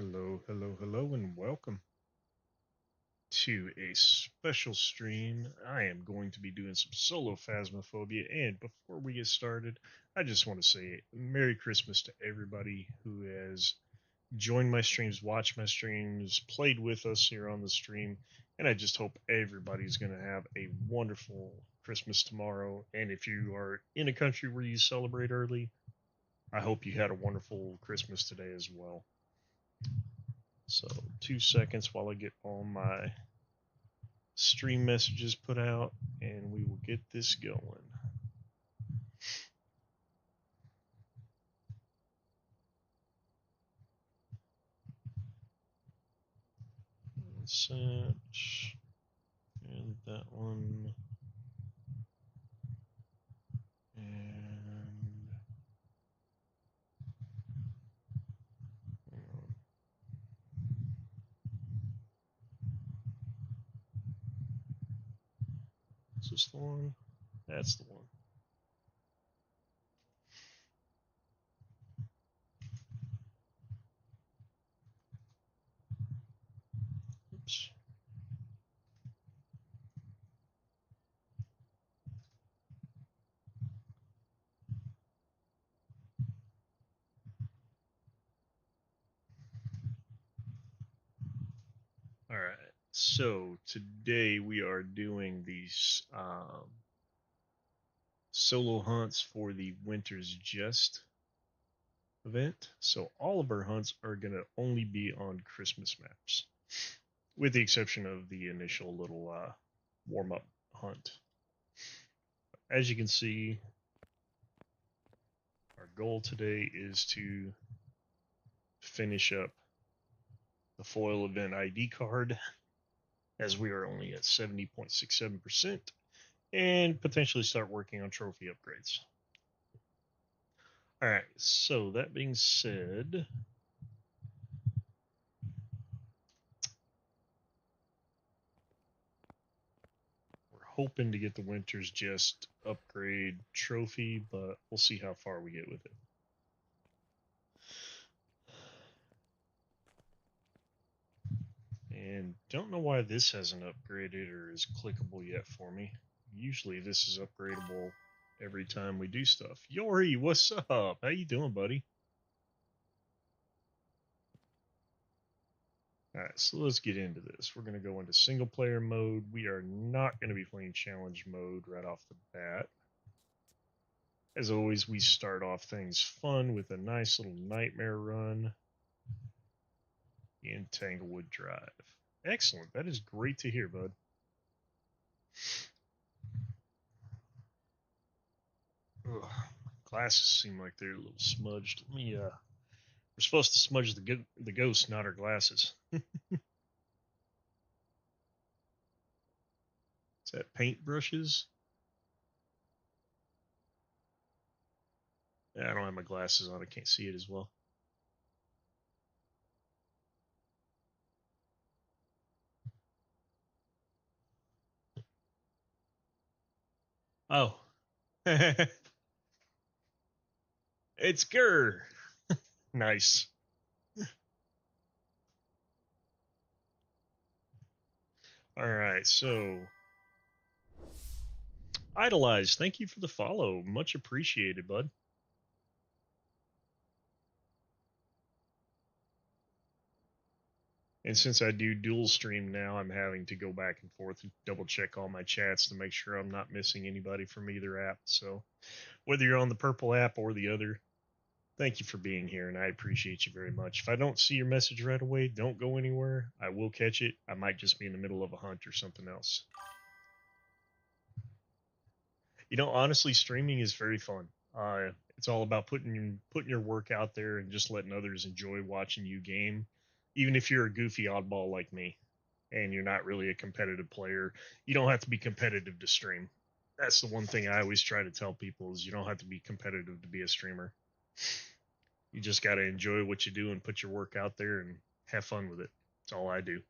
Hello, hello, hello, and welcome to a special stream. I am going to be doing some solo Phasmophobia, and before we get started, I just want to say Merry Christmas to everybody who has joined my streams, watched my streams, played with us here on the stream, and I just hope everybody's going to have a wonderful Christmas tomorrow. And if you are in a country where you celebrate early, I hope you had a wonderful Christmas today as well. So 2 seconds while I get all my stream messages put out, and we will get this going. Search, and that one, and is this the one? That's the one. Oops. All right. So today we are doing these solo hunts for the Winter's Jest event. So all of our hunts are going to only be on Christmas maps, with the exception of the initial little warm-up hunt. As you can see, our goal today is to finish up the foil event ID card, as we are only at 70.67%, and potentially start working on trophy upgrades. All right, so that being said, we're hoping to get the Winter's Jest upgrade trophy, but we'll see how far we get with it. And don't know why this hasn't upgraded or is clickable yet for me. Usually this is upgradable every time we do stuff. Yori, what's up? How you doing, buddy? Alright, so let's get into this. We're going to go into single player mode. We are not going to be playing challenge mode right off the bat. As always, we start off things fun with a nice little nightmare run in Tanglewood Drive. Excellent. That is great to hear, bud. Ugh, glasses seem like they're a little smudged. Let me, we're supposed to smudge the ghost, not our glasses. Is that paint brushes? I don't have my glasses on. I can't see it as well. Oh. It's Gurr. Nice. All right, so Idolize, thank you for the follow. Much appreciated, bud. And since I do dual stream now, I'm having to go back and forth and double check all my chats to make sure I'm not missing anybody from either app. So whether you're on the purple app or the other, thank you for being here, and I appreciate you very much. If I don't see your message right away, don't go anywhere. I will catch it. I might just be in the middle of a hunt or something else. You know, honestly, streaming is very fun. It's all about putting your work out there and just letting others enjoy watching you game. Even if you're a goofy oddball like me and you're not really a competitive player, you don't have to be competitive to stream. That's the one thing I always try to tell people is you don't have to be competitive to be a streamer. You just got to enjoy what you do and put your work out there and have fun with it. That's all I do.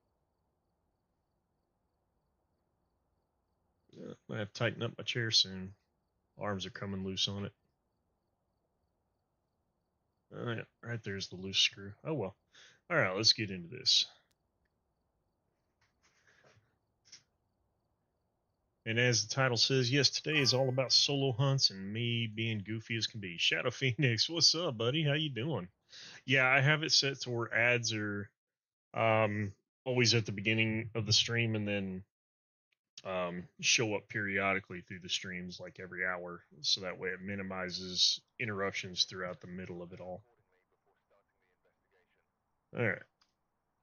I have to tighten up my chair soon. Arms are coming loose on it. Oh, yeah, right there's the loose screw. Oh well. Alright, let's get into this. And as the title says, yes, today is all about solo hunts and me being goofy as can be. Shadow Phoenix, what's up, buddy? How you doing? Yeah, I have it set to where ads are always at the beginning of the stream and then show up periodically through the streams like every hour, so that way it minimizes interruptions throughout the middle of it all. Alright,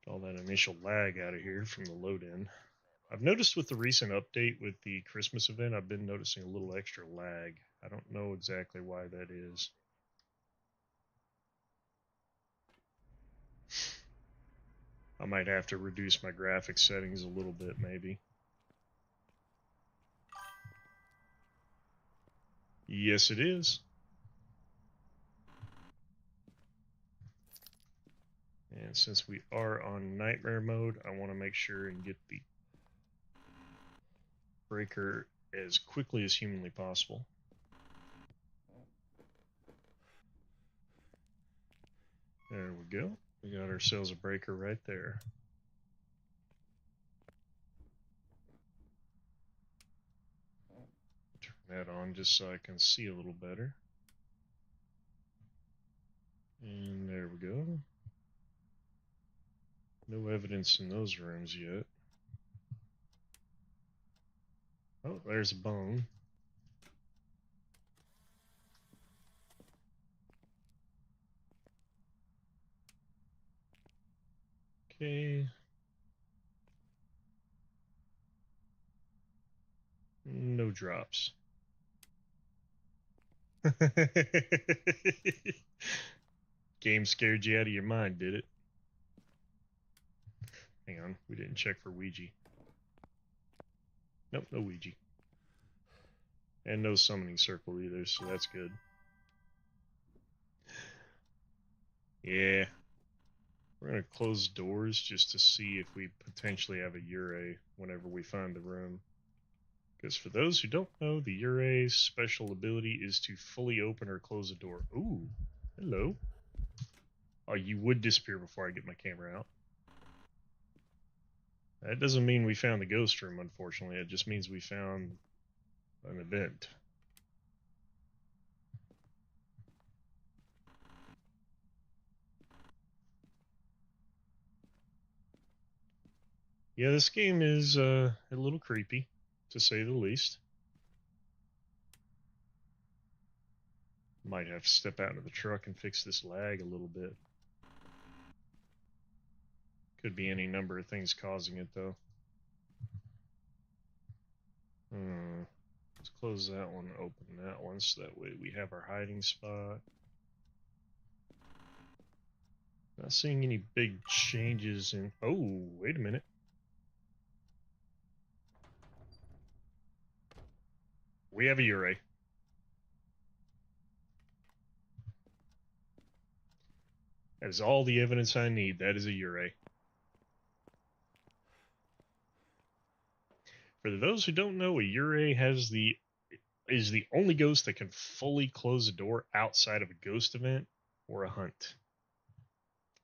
all that initial lag out of here from the load in. I've noticed with the recent update with the Christmas event, I've been noticing a little extra lag. I don't know exactly why that is. I might have to reduce my graphics settings a little bit, maybe. Yes, it is. And since we are on nightmare mode, I want to make sure and get the breaker as quickly as humanly possible. There we go. We got ourselves a breaker right there. Turn that on just so I can see a little better. And there we go. No evidence in those rooms yet. Oh, there's a bone. Okay. No drops. Game scared you out of your mind, did it? Hang on, we didn't check for Ouija. Nope, no Ouija. And no summoning circle either, so that's good. Yeah. We're going to close doors just to see if we potentially have a Ure whenever we find the room. Because for those who don't know, the Ure's special ability is to fully open or close a door. Ooh, hello. Oh, you would disappear before I get my camera out. That doesn't mean we found the ghost room, unfortunately. It just means we found an event. Yeah, this game is a little creepy, to say the least. Might have to step out into the truck and fix this lag a little bit. Could be any number of things causing it, though. Let's close that one, open that one, so that way we have our hiding spot. Not seeing any big changes in... Oh, wait a minute. We have a Ure. That is all the evidence I need. That is a Ure. For those who don't know, a Ure is the only ghost that can fully close a door outside of a ghost event or a hunt.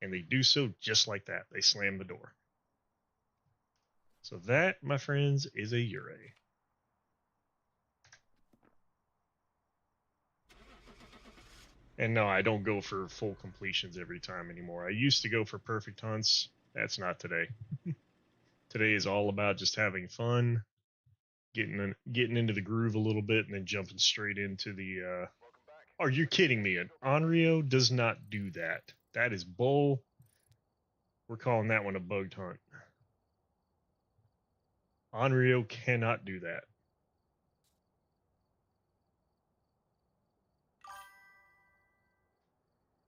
And they do so just like that. They slam the door. So that, my friends, is a Ure. And no, I don't go for full completions every time anymore. I used to go for perfect hunts. That's not today. Today is all about just having fun, getting into the groove a little bit, and then jumping straight into the. Are you kidding me? An Onryo does not do that. That is bull. We're calling that one a bugged hunt. Onryo cannot do that.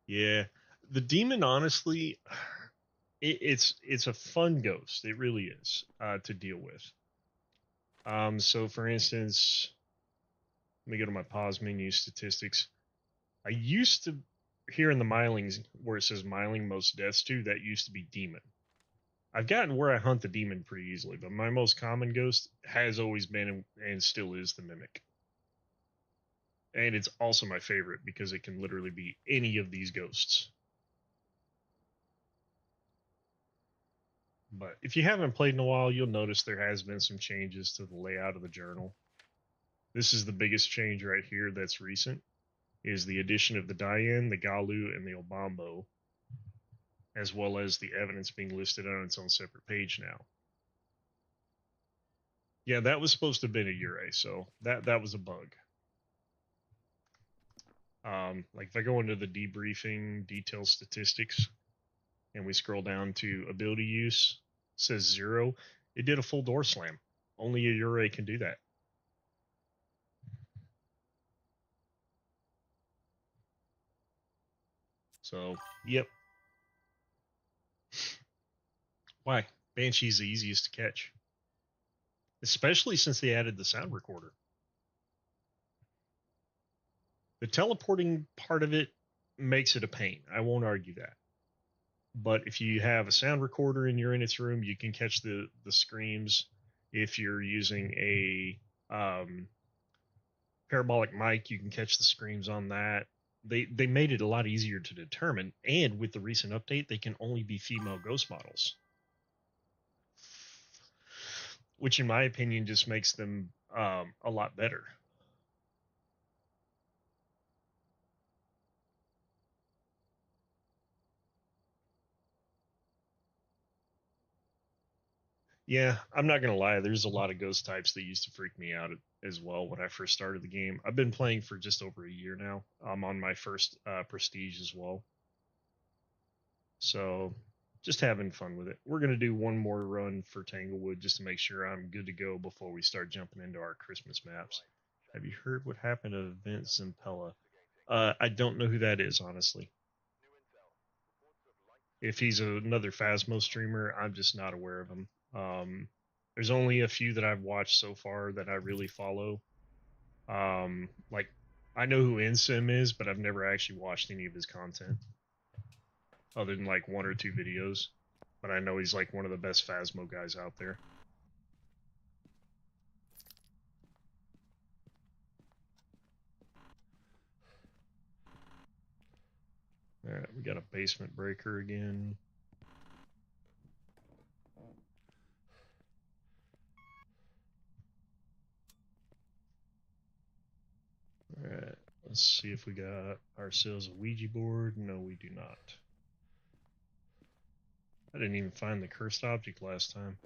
Yeah, the demon, honestly, it's a fun ghost. It really is to deal with. So for instance, let me go to my pause menu statistics. I used to, here in the milings where it says miling most deaths to, that used to be demon. I've gotten where I hunt the demon pretty easily, but my most common ghost has always been and still is the mimic. And it's also my favorite because it can literally be any of these ghosts. But if you haven't played in a while, you'll notice there has been some changes to the layout of the journal. This is the biggest change right here that's recent, is the addition of the Diane, the Galu, and the Obambo, as well as the evidence being listed on its own separate page now. Yeah, that was supposed to have been a Ure, so that was a bug. Like if I go into the debriefing detail statistics and we scroll down to ability use, it says 0. It did a full door slam. Only a Ure can do that. So, yep. Why? Banshee's the easiest to catch, especially since they added the sound recorder. The teleporting part of it makes it a pain. I won't argue that. But if you have a sound recorder and you're in its room, you can catch the screams. If you're using a parabolic mic, you can catch the screams on that. They made it a lot easier to determine, and with the recent update, they can only be female ghost models, which in my opinion just makes them a lot better. Yeah, I'm not gonna lie. There's a lot of ghost types that used to freak me out as well when I first started the game. I've been playing for just over a year now. I'm on my first prestige as well, so just having fun with it. We're gonna do one more run for Tanglewood just to make sure I'm good to go before we start jumping into our Christmas maps. Have you heard what happened to Vince Zampella? I don't know who that is, honestly. If he's another Phasmo streamer, I'm just not aware of him. There's only a few that I've watched so far that I really follow. Like I know who Insim is, but I've never actually watched any of his content other than like one or two videos. But I know he's like one of the best Phasmo guys out there. All right, we got a basement breaker again. All right, let's see if we got ourselves a Ouija board. No, we do not. I didn't even find the cursed object last time.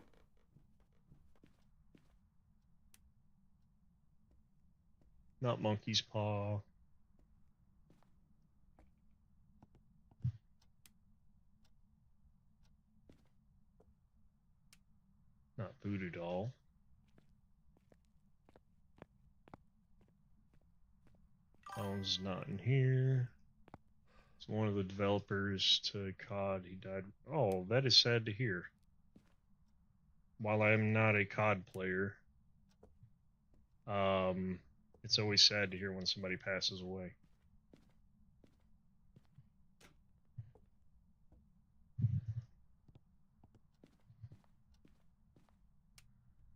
Not monkey's paw. Not voodoo doll. Phone's not in here. It's one of the developers to COD. He died. Oh, that is sad to hear. While I'm not a COD player, it's always sad to hear when somebody passes away.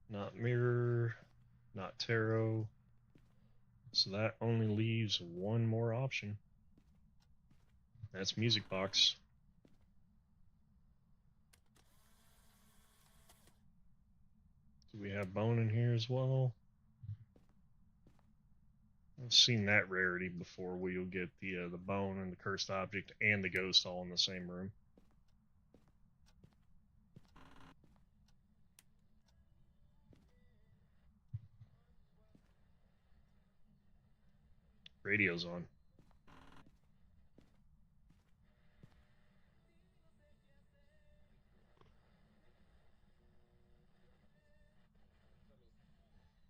Not mirror, not tarot. So that only leaves one more option. That's music box. Do we have bone in here as well? I've seen that rarity before where you'll get the bone and the cursed object and the ghost all in the same room. Radio's on.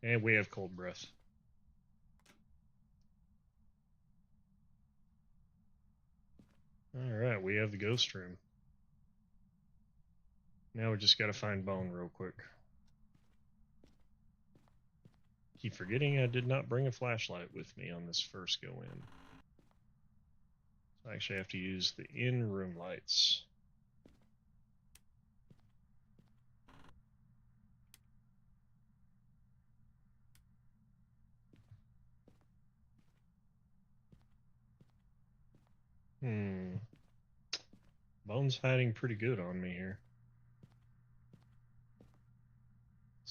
And we have cold breath. Alright, we have the ghost room. Now we just gotta find bone real quick. Keep forgetting I did not bring a flashlight with me on this first go in. So I actually have to use the in-room lights. Bone's hiding pretty good on me here.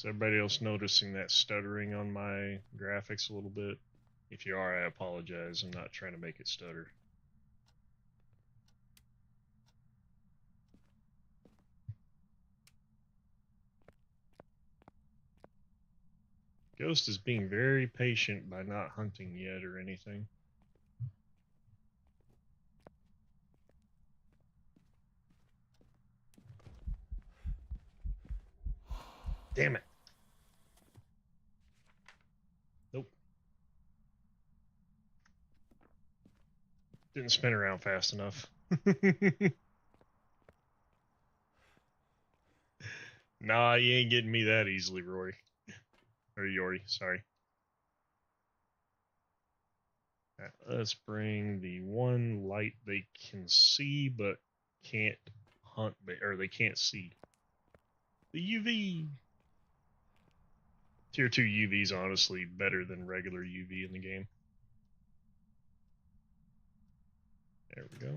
Is everybody else noticing that stuttering on my graphics a little bit? If you are, I apologize. I'm not trying to make it stutter. Ghost is being very patient by not hunting yet or anything. Damn it. Nope. Didn't spin around fast enough. Nah, you ain't getting me that easily, Rory. Or Yori, sorry. Let's bring the one light they can see but can't hunt, or they can't see. The UV. Tier 2 UV is honestly better than regular UV in the game. There we go.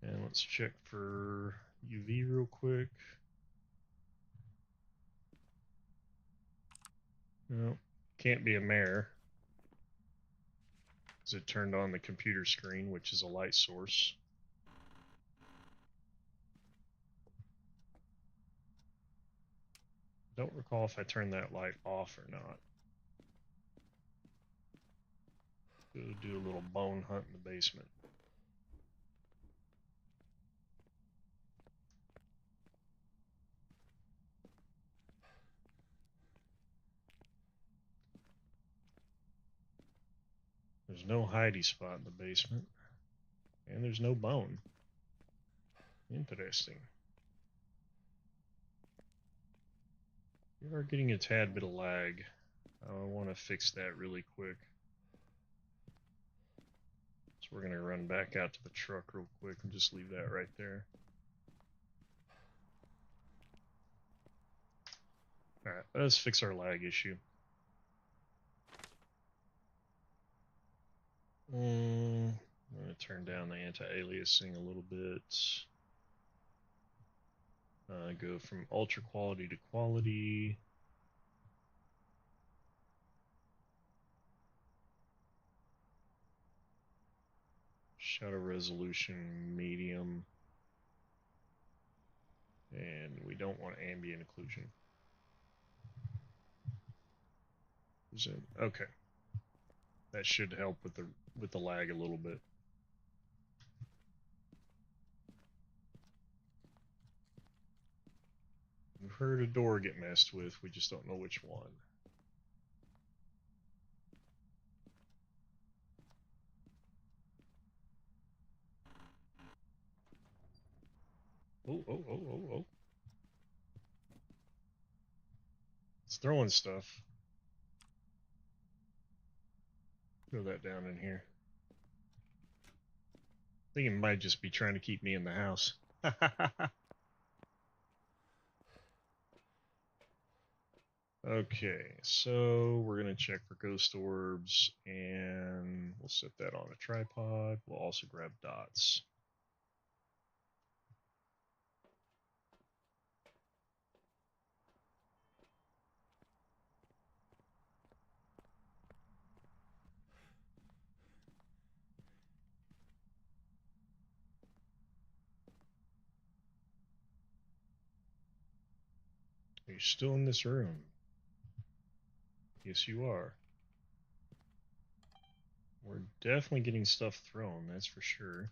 And let's check for UV real quick. No, can't be a mare, because it turned on the computer screen, which is a light source. Don't recall if I turned that light off or not. Go do a little bone hunt in the basement. There's no hidey spot in the basement. And there's no bone. Interesting. We are getting a tad bit of lag. I want to fix that really quick. So we're going to run back out to the truck real quick and just leave that right there. Alright, let's fix our lag issue. I'm going to turn down the anti-aliasing a little bit. Go from ultra quality to quality. Shutter resolution medium. And we don't want ambient occlusion. Okay. That should help with the lag a little bit. We've heard a door get messed with, we just don't know which one. Oh. It's throwing stuff. Throw that down in here. I think it might just be trying to keep me in the house. Okay, so we're going to check for ghost orbs, and we'll set that on a tripod. We'll also grab dots. Are you still in this room? Yes, you are. We're definitely getting stuff thrown, that's for sure.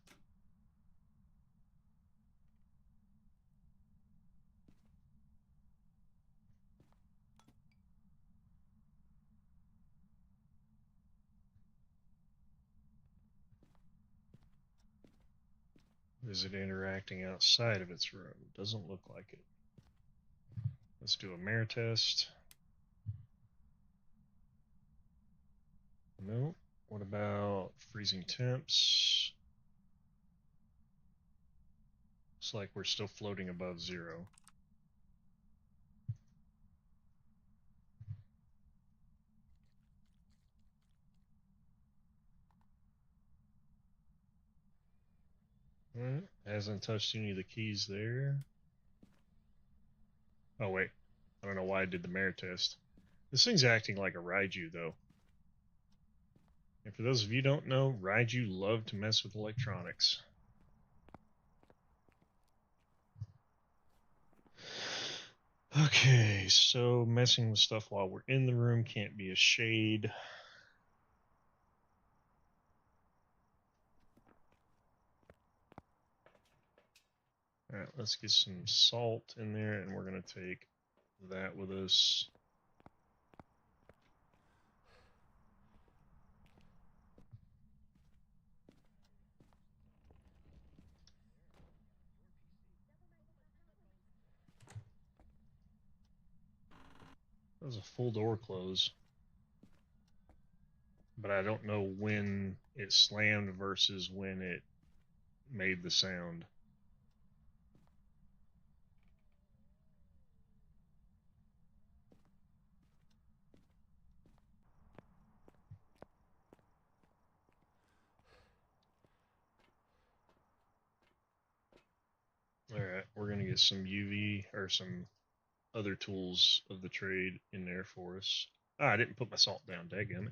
Is it interacting outside of its room? Doesn't look like it. Let's do a mare test. No. What about freezing temps? Looks like we're still floating above 0. Hasn't touched any of the keys there. Oh, wait. I don't know why I did the mare test. This thing's acting like a Raiju, though. And for those of you who don't know, Raiju love to mess with electronics. Okay, so messing with stuff while we're in the room can't be a shade. Alright, let's get some salt in there, and we're going to take that with us. That was a full door close, but I don't know when it slammed versus when it made the sound. Alright, we're going to get some UV or some other tools of the trade in there for us. Ah, I didn't put my salt down, dadgummit.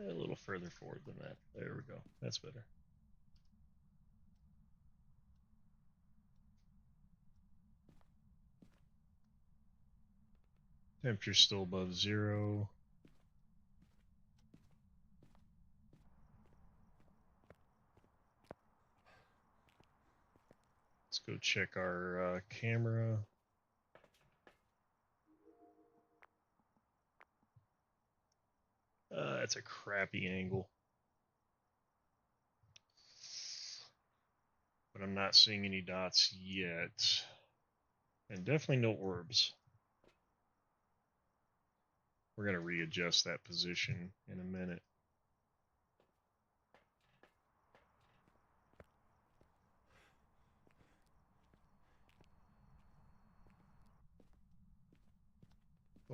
A little further forward than that. There we go. That's better. Temperature's still above 0. Let's go check our camera. That's a crappy angle. But I'm not seeing any dots yet. And definitely no orbs. We're going to readjust that position in a minute.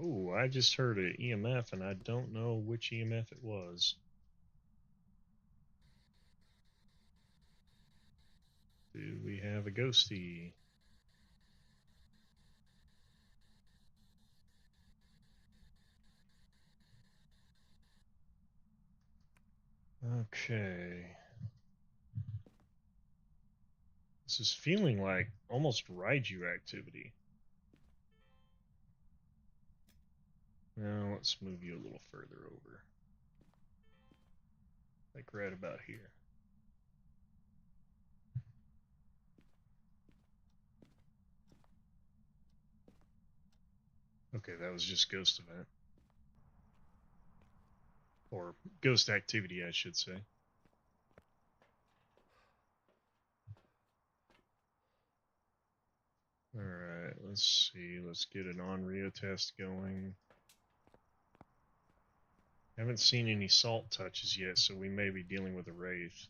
Oh, I just heard an EMF and I don't know which EMF it was. Do we have a ghosty? Okay. This is feeling like almost Raiju activity. Now let's move you a little further over. Like right about here. Okay, that was just ghost event. Or ghost activity, I should say. Alright, let's see. Let's get an on-Rio test going. Haven't seen any salt touches yet, so we may be dealing with a wraith.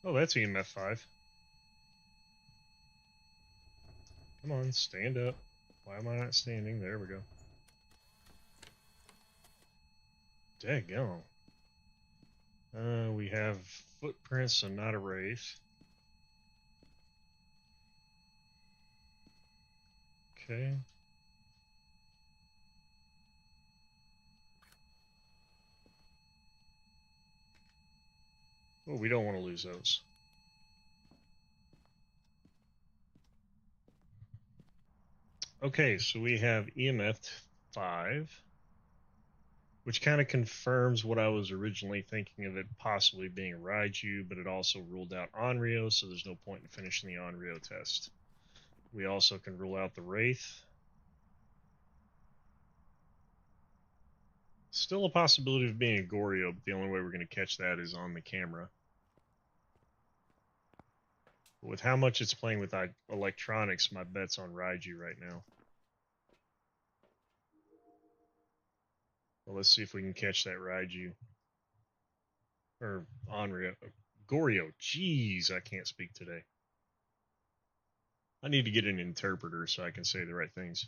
Oh, that's EMF 5. Come on, stand up. Why am I not standing? There we go. Daggone. We have footprints and not a wraith. Okay. Well, we don't want to lose those. Okay, so we have EMF 5, which kind of confirms what I was originally thinking of it possibly being a Raiju, but it also ruled out Onryo, so there's no point in finishing the Onryo test. We also can rule out the Wraith. Still a possibility of being a Goryo, but the only way we're going to catch that is on the camera. But with how much it's playing with electronics, my bet's on Raiju right now. Well, let's see if we can catch that Raiju. Or Onryo. Goryo. Jeez, I can't speak today. I need to get an interpreter so I can say the right things.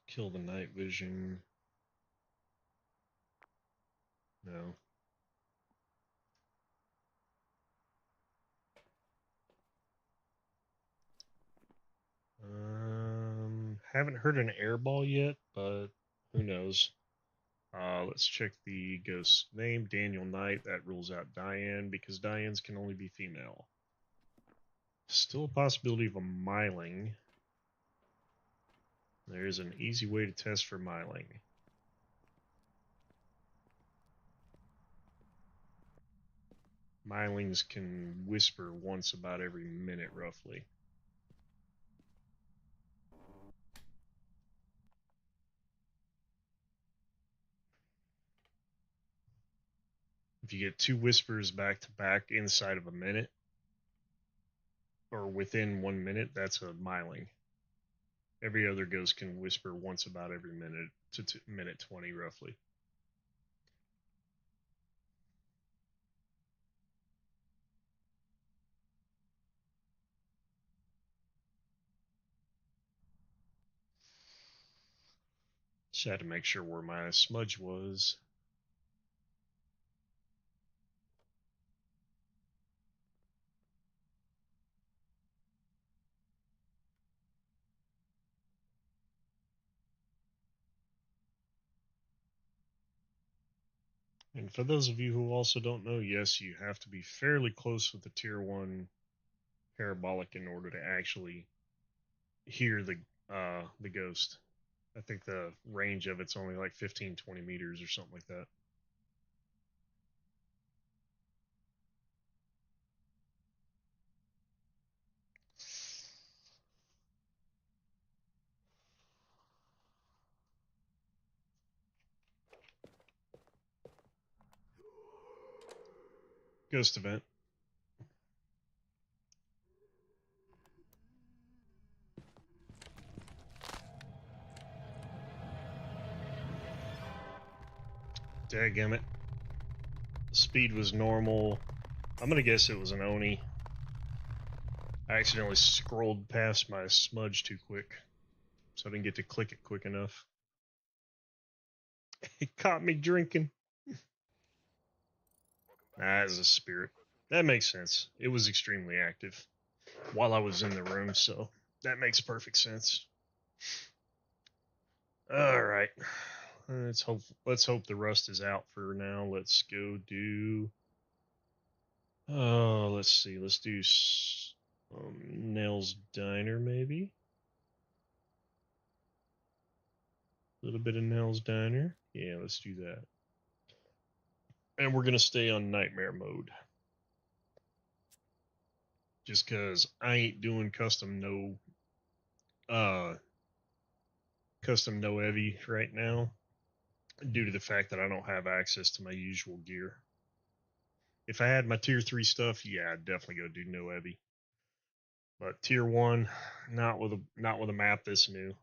Kill the night vision. No. Haven't heard an airball yet, but who knows? Let's check the ghost name, Daniel Knight. That rules out Diane because Diane's can only be female. Still a possibility of a miling. There's an easy way to test for miling. Milings can whisper once about every minute, roughly. If you get 2 whispers back to back inside of a minute, or within 1 minute, that's a miling. Every other ghost can whisper once about every minute to minute 20, roughly. Just had to make sure where my smudge was. And for those of you who also don't know, yes, you have to be fairly close with the tier 1 parabolic in order to actually hear the ghost. I think the range of it's only like 15-20 meters or something like that. Ghost event. Dadgummit. Speed was normal. I'm gonna guess it was an Oni. I accidentally scrolled past my smudge too quick, so I didn't get to click it quick enough. It caught me drinking. Nah, it's a spirit. That makes sense. It was extremely active while I was in the room, so that makes perfect sense. All right. Let's hope the rust is out for now. Let's go do. Oh, let's see. Let's do Nell's Diner, maybe. A little bit of Nell's Diner. Yeah, let's do that. And we're gonna stay on Nightmare mode, just cause I ain't doing custom no heavy right now, due to the fact that I don't have access to my usual gear. If I had my tier 3 stuff, yeah, I'd definitely go do no heavy. But tier 1, not with a map this new.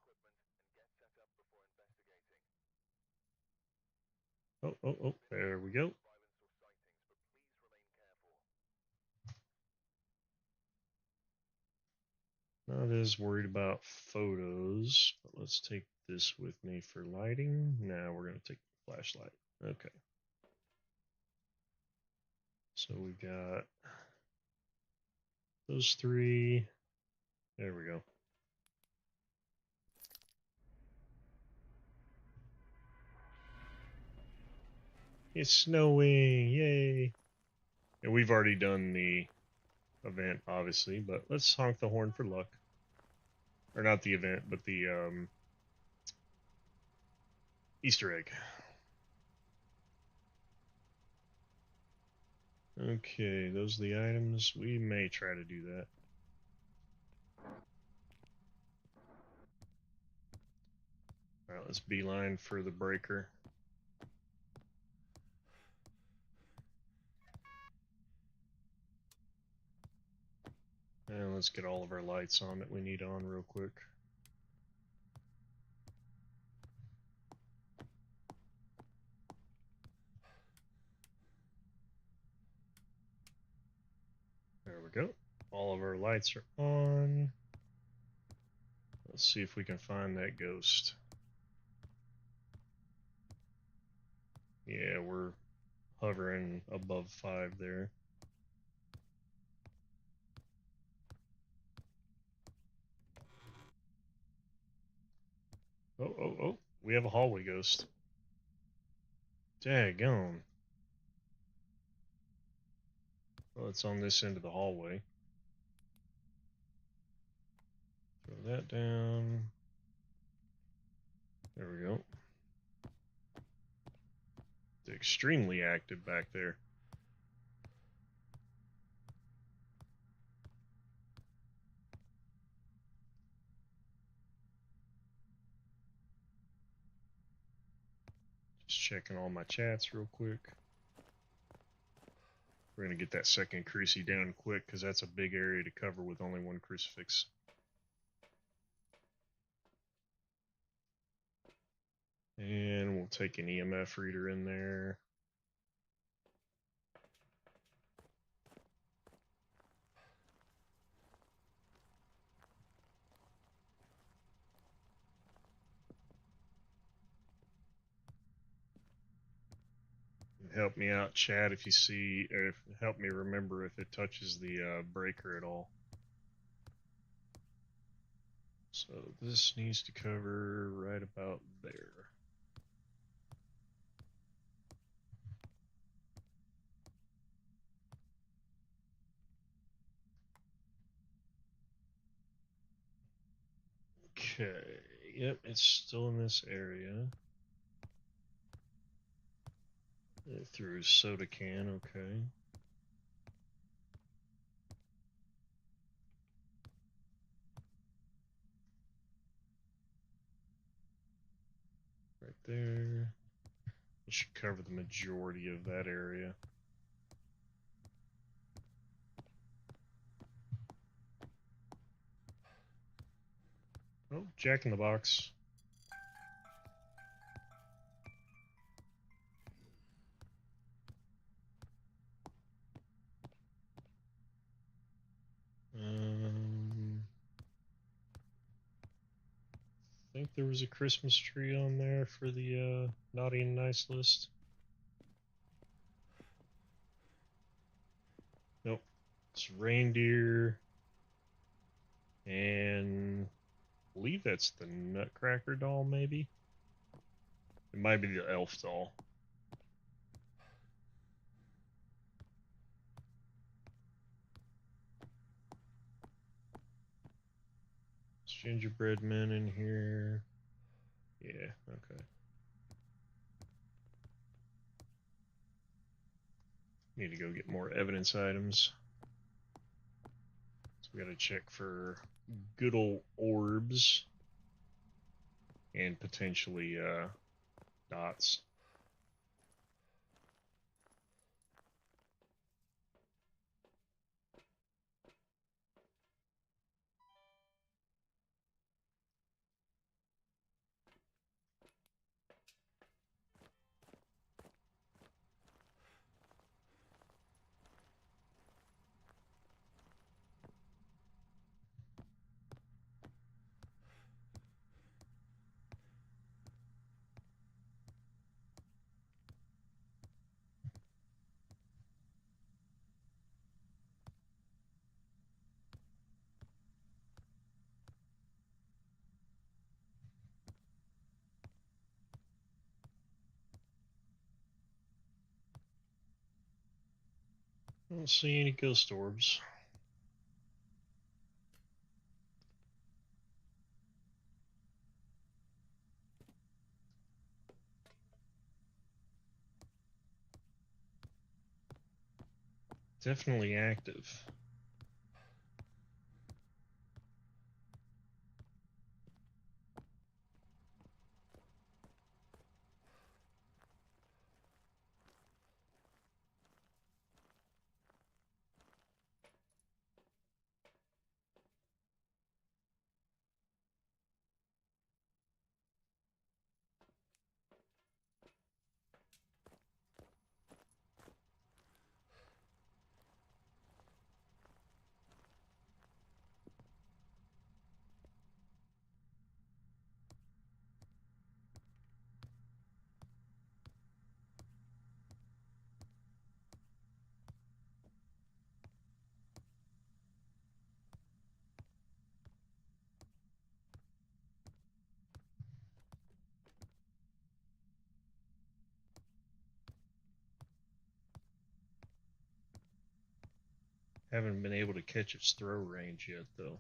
Oh, there we go. Not as worried about photos, but let's take this with me for lighting. Now we're going to take the flashlight. Okay. So we've got those 3. There we go. It's snowing. Yay. And we've already done the event, obviously, but let's honk the horn for luck. Or not the event, but the Easter egg. Okay, those are the items. We may try to do that. Alright, let's beeline for the breaker. And let's get all of our lights on that we need on real quick. There we go. All of our lights are on. Let's see if we can find that ghost. Yeah, we're hovering above 5 there. Oh, we have a hallway ghost. Daggone. Well, it's on this end of the hallway. Throw that down. There we go. It's extremely active back there. Just checking all my chats real quick. We're going to get that second cruci down quick because that's a big area to cover with only one crucifix. And we'll take an EMF reader in there. Help me out, chat, if you see, or if, help me remember if it touches the breaker at all. So this needs to cover right about there. Okay, yep, it's still in this area. Through a soda can, okay. Right there. It should cover the majority of that area. Oh, Jack in the Box. I think there was a Christmas tree on there for the naughty and nice list. Nope. It's reindeer. And I believe that's the Nutcracker doll, maybe? It might be the elf doll. It's gingerbread men in here. Yeah, okay. Need to go get more evidence items. So we gotta check for good old orbs and potentially dots. I don't see any ghost orbs. Definitely active. Haven't been able to catch its throw range yet, though.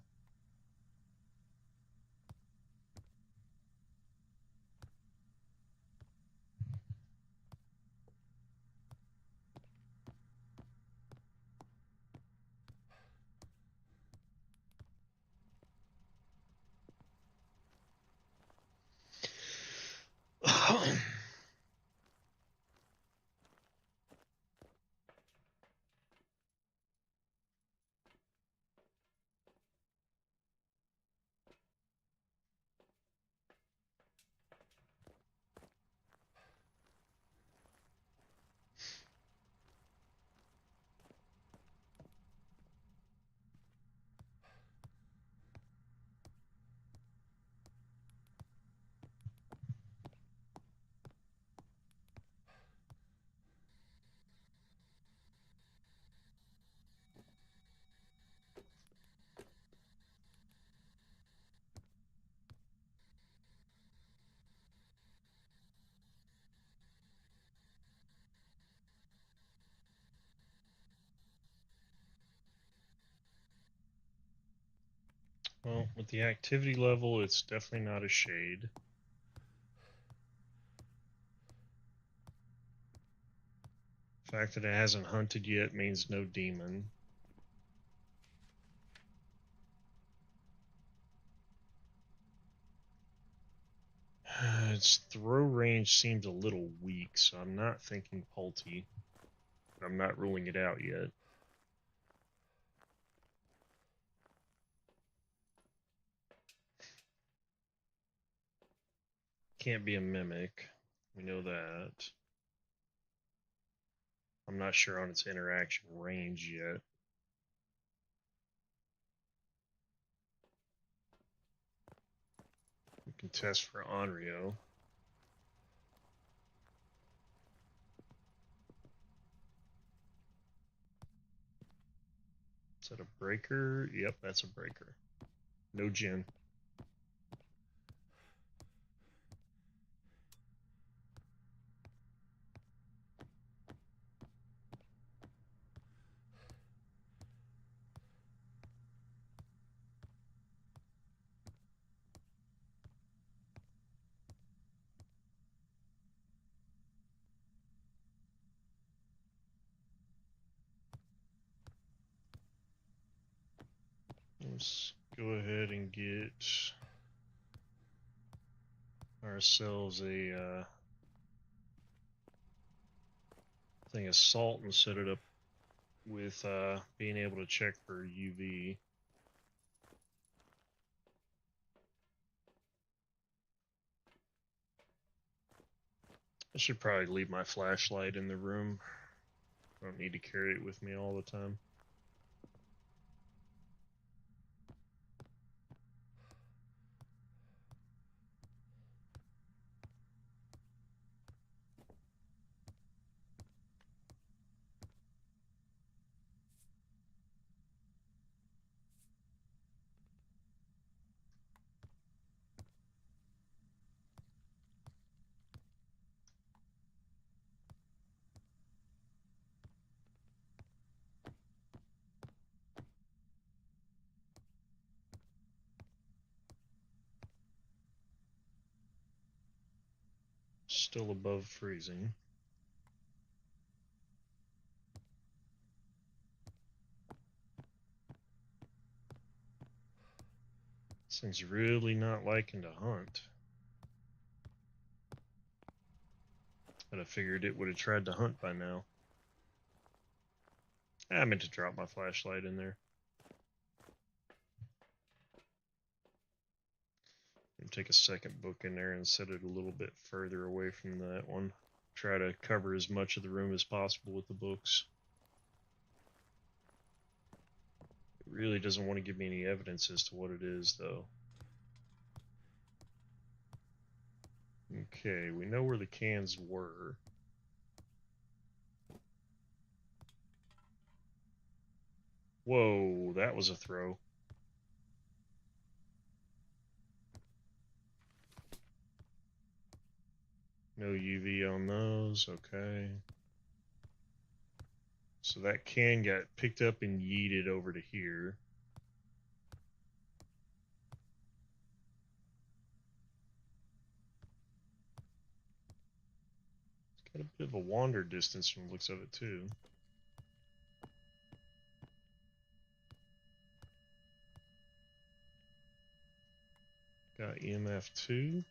Well, with the activity level, it's definitely not a shade. The fact that it hasn't hunted yet means no demon. Its throw range seems a little weak, so I'm not thinking Pulty. I'm not ruling it out yet. Can't be a mimic. We know that. I'm not sure on its interaction range yet. We can test for Onryo. Is that a breaker? Yep, that's a breaker. No Jin. Let's go ahead and get ourselves a thing of salt and set it up with being able to check for UV. I should probably leave my flashlight in the room. I don't need to carry it with me all the time. Still above freezing. This thing's really not liking to hunt. But I figured it would have tried to hunt by now. I meant to drop my flashlight in there. Take a second book in there and set it a little bit further away from that one. Try to cover as much of the room as possible with the books. It really doesn't want to give me any evidence as to what it is, though. Okay, we know where the cans were. Whoa, that was a throw. No UV on those, okay. So that can got picked up and yeeted over to here. It's got a bit of a wander distance from the looks of it, too. Got EMF 2.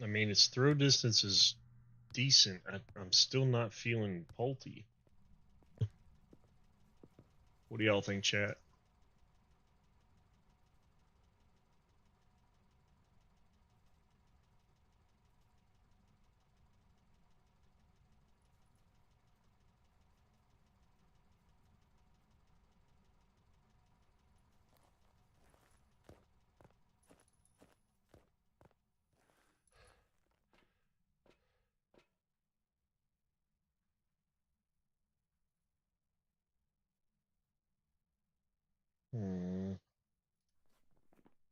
I mean, its throw distance is decent. I'm still not feeling pulty. What do y'all think, chat?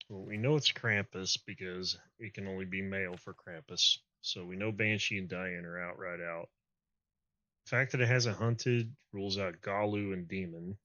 Well, we know it's Krampus because it can only be male for Krampus. So we know Banshee and Diane are out right out. The fact that it hasn't hunted rules out Galu and Demon.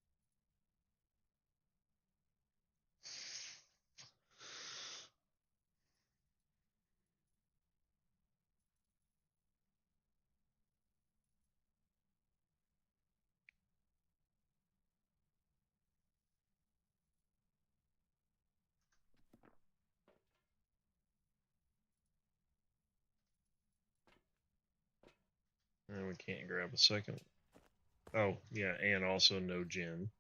And we can't grab a second. Oh, yeah, and also no Jinn.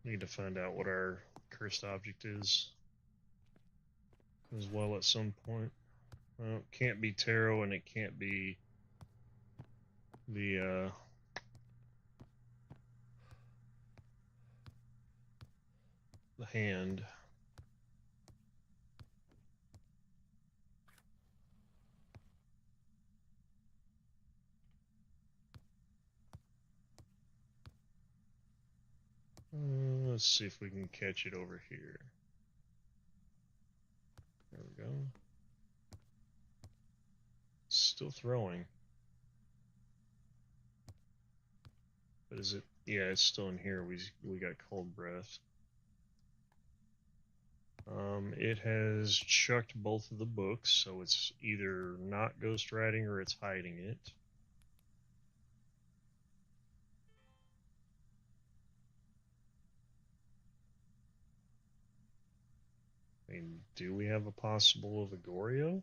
Need to find out what our cursed object is as well at some point. Well, it can't be tarot and it can't be the hand. Let's see if we can catch it over here. There we go. Still throwing. But is it? Yeah, it's still in here. We got cold breath. It has chucked both of the books, so it's either not ghostwriting or it's hiding it. I mean, do we have a possible of Agorio?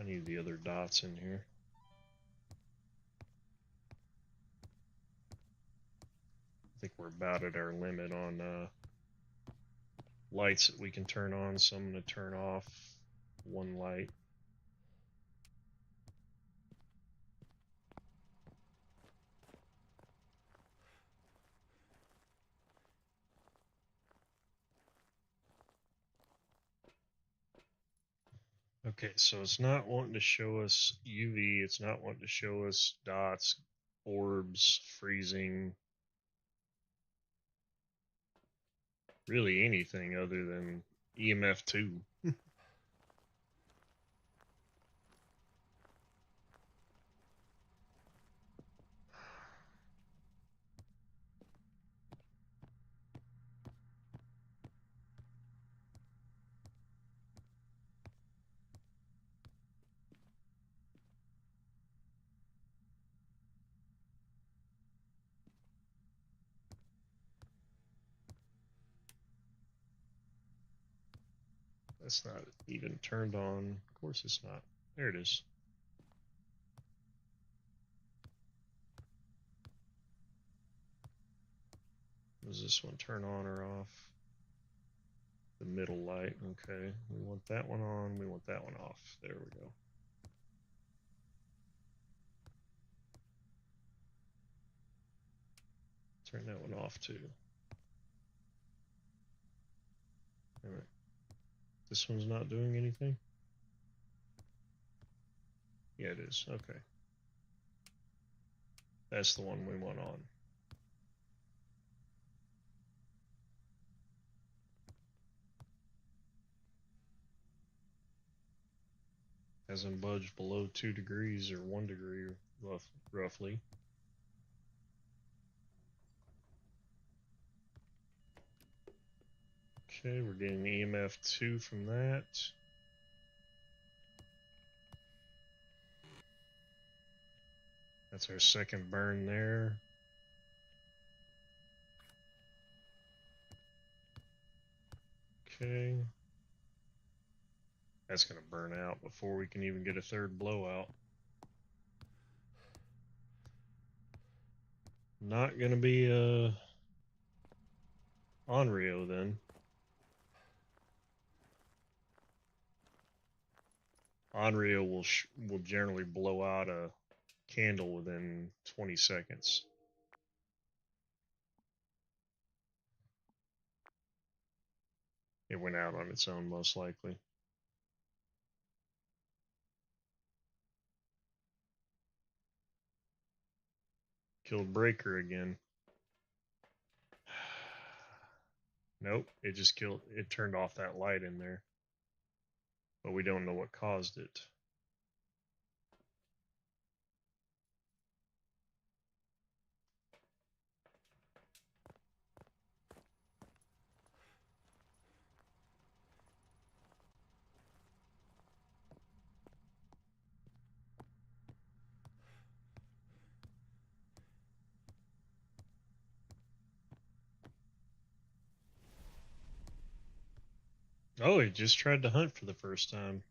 I need the other dots in here. think we're about at our limit on lights that we can turn on, so I'm going to turn off one light. Okay, so it's not wanting to show us UV, it's not wanting to show us dots, orbs, freezing, really anything other than EMF 2. That's not even turned on. Of course it's not. There it is. Does this one turn on or off? The middle light. Okay. We want that one on. We want that one off. There we go. Turn that one off too. All right. This one's not doing anything? Yeah, it is. Okay. That's the one we want on. Hasn't budged below 2 degrees or 1 degree roughly. Okay, we're getting EMF 2 from that. That's our second burn there. Okay. That's going to burn out before we can even get a third blowout. Not going to be Onryo then. Onryo will generally blow out a candle within 20 seconds. It went out on its own, most likely. Killed breaker again. Nope, it turned off that light in there. But we don't know what caused it. Oh, it just tried to hunt for the first time.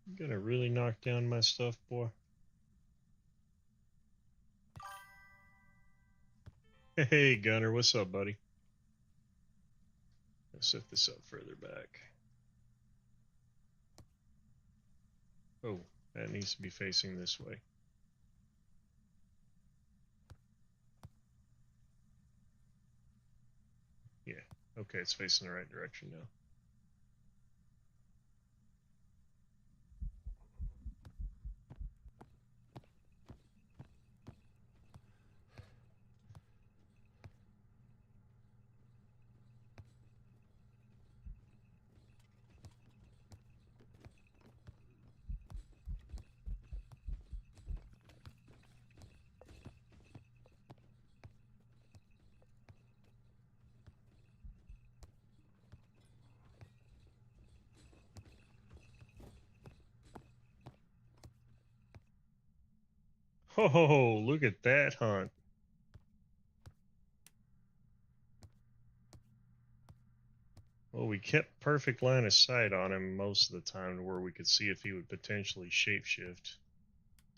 You're gonna really knock down my stuff, boy. Hey, Gunner, what's up, buddy? Let's set this up further back. Oh, that needs to be facing this way. Yeah, okay, it's facing the right direction now. Oh, look at that hunt. Well, we kept perfect line of sight on him most of the time to where we could see if he would potentially shapeshift.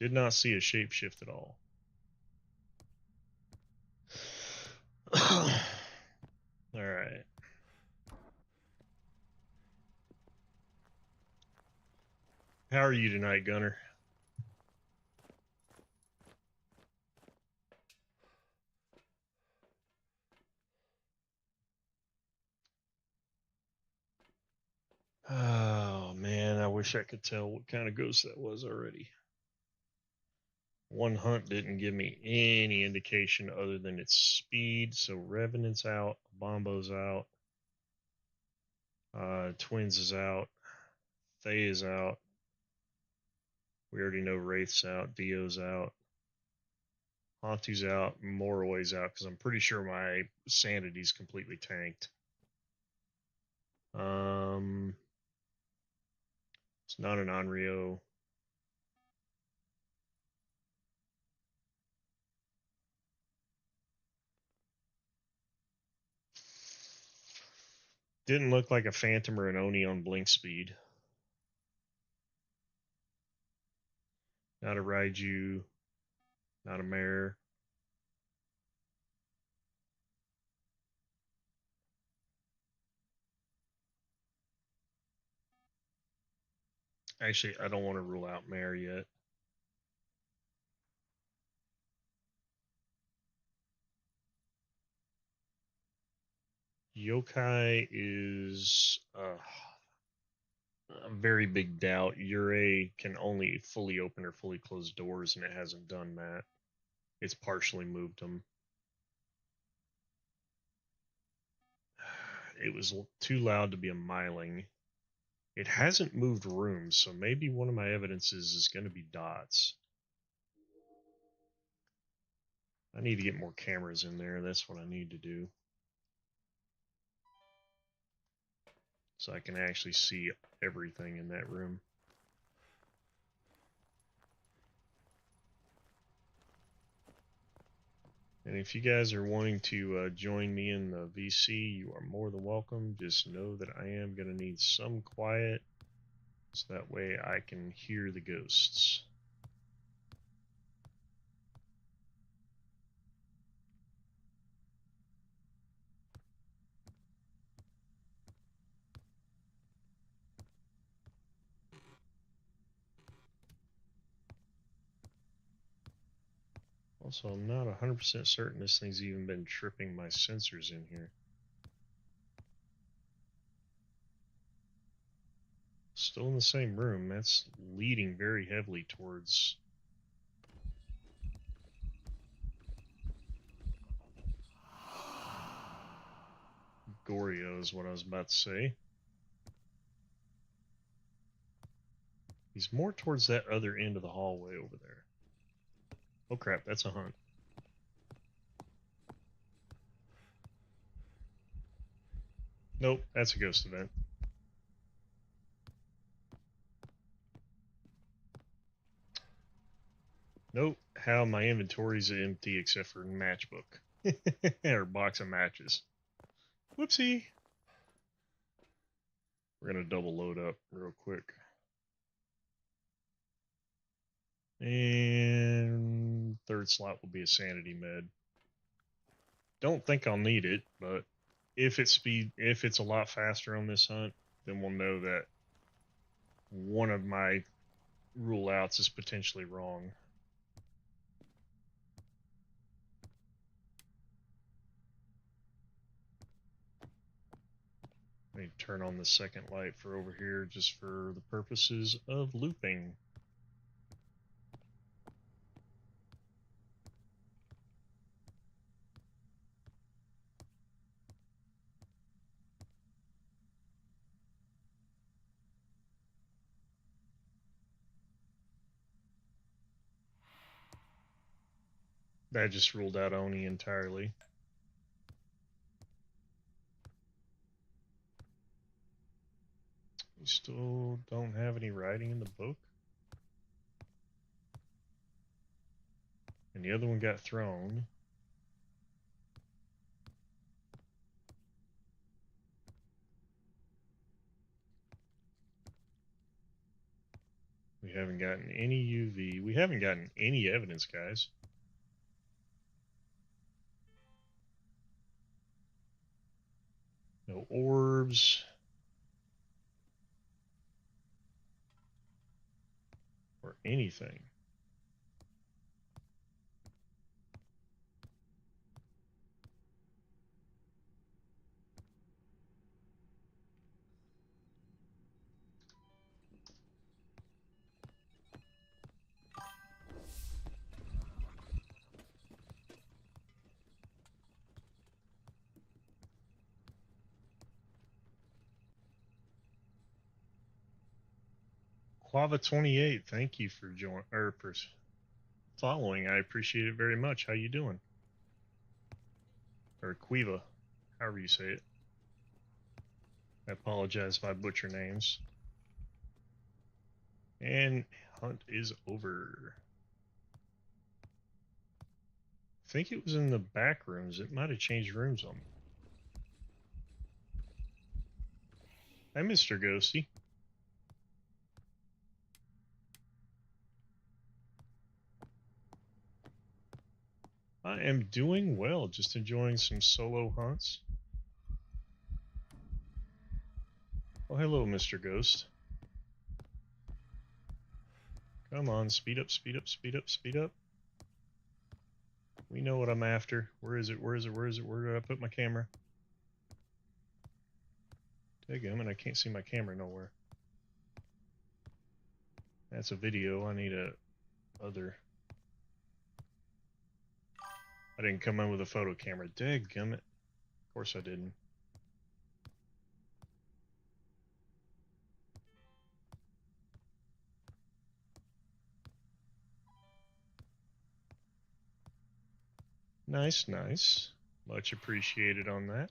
Did not see a shapeshift at all. Alright. How are you tonight, Gunner? Oh, man, I wish I could tell what kind of ghost that was already. One hunt didn't give me any indication other than its speed, so Revenant's out, Bombo's out, Twins is out, Thay is out. We already know Wraith's out, Dio's out, Hantu's out, Morroy's out, because I'm pretty sure my sanity's completely tanked. It's not an Onryo. Didn't look like a Phantom or an Oni on blink speed. Not a Raiju. Not a Mare. Actually, I don't want to rule out Mare yet. Yokai is a very big doubt. Yurei can only fully open or fully close doors, and it hasn't done that. It's partially moved them. It was too loud to be a miling. It hasn't moved rooms, so maybe one of my evidences is going to be dots. I need to get more cameras in there. That's what I need to do. So I can actually see everything in that room. And if you guys are wanting to join me in the VC, you are more than welcome. Just know that I am going to need some quiet, so that way I can hear the ghosts. Also, I'm not 100% certain this thing's even been tripping my sensors in here. Still in the same room. That's leading very heavily towards Goryo is what I was about to say. He's more towards that other end of the hallway over there. Oh crap, that's a hunt. Nope, that's a ghost event. Nope, how my inventory's empty except for matchbook. Or box of matches. Whoopsie. We're gonna double load up real quick. And third slot will be a sanity med. Don't think I'll need it, but if it's a lot faster on this hunt, then we'll know that one of my rule outs is potentially wrong. Let me turn on the second light for over here just for the purposes of looping. That just ruled out Oni entirely. We still don't have any writing in the book. And the other one got thrown. We haven't gotten any UV. We haven't gotten any evidence, guys. No orbs. Or anything. Quava 28, thank you for following. I appreciate it very much. How you doing? Or Quiva, however you say it. I apologize if I butcher names. And hunt is over. I think it was in the back rooms. It might have changed rooms on me. Hi, Mr. Ghosty. I am doing well, just enjoying some solo hunts. Oh, hello, Mr. Ghost. Come on, speed up, speed up, speed up, speed up. We know what I'm after. Where is it? Where is it? Where is it? Where did I put my camera? Dadgummit, I can't see my camera nowhere. That's a video. I need a other. I didn't come in with a photo camera. Dadgummit. Of course I didn't. Nice, nice. Much appreciated on that.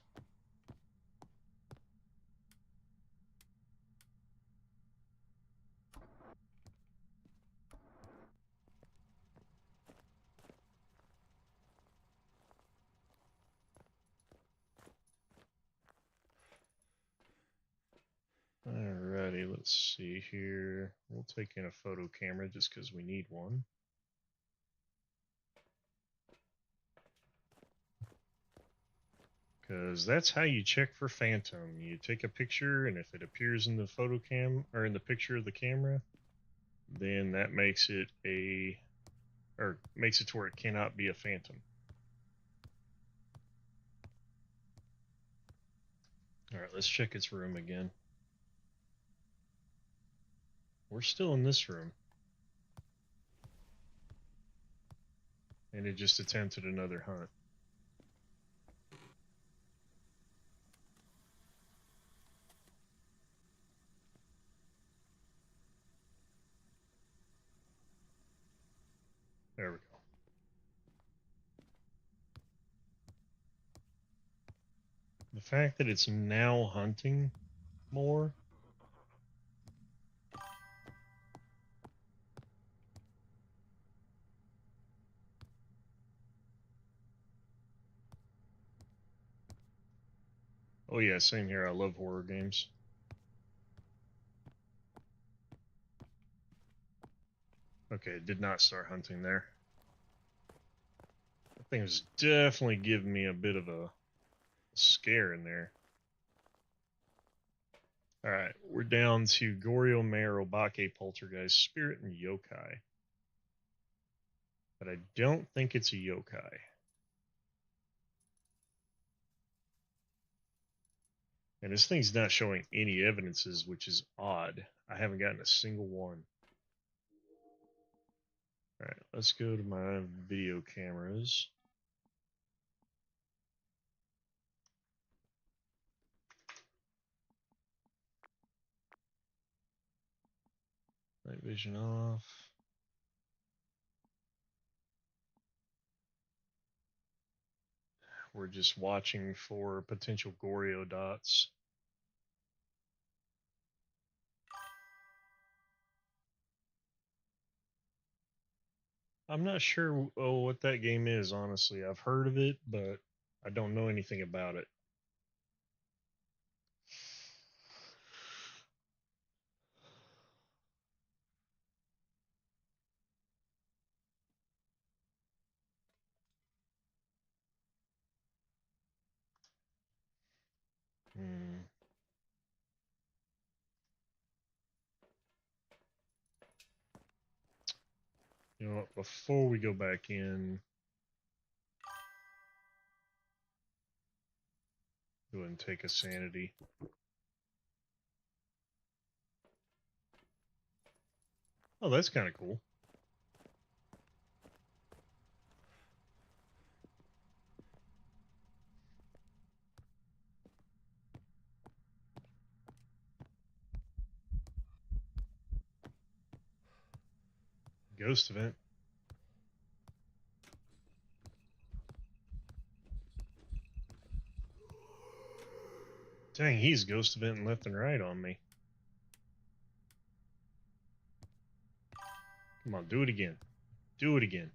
Alrighty, let's see here. We'll take in a photo camera just because we need one. Because that's how you check for phantom. You take a picture, and if it appears in the photo cam or in the picture of the camera, then that makes it makes it to where it cannot be a phantom. Alright, let's check its room again. We're still in this room. And it just attempted another hunt. There we go. The fact that it's now hunting more. Oh yeah, same here. I love horror games. Okay, it did not start hunting there. That thing was definitely giving me a bit of a scare in there. Alright, we're down to Goryo, Mare, Obake, Poltergeist, Spirit, and Yokai. But I don't think it's a yokai. And this thing's not showing any evidences, which is odd. I haven't gotten a single one. Alright, let's go to my video cameras. Night vision off. We're just watching for potential Goryo dots. I'm not sure what that game is, honestly. I've heard of it, but I don't know anything about it. Hmm. You know what? Before we go back in, go ahead and take a sanity. Oh, that's kind of cool. Ghost event. Dang, he's ghost eventing left and right on me. Come on, do it again. Do it again.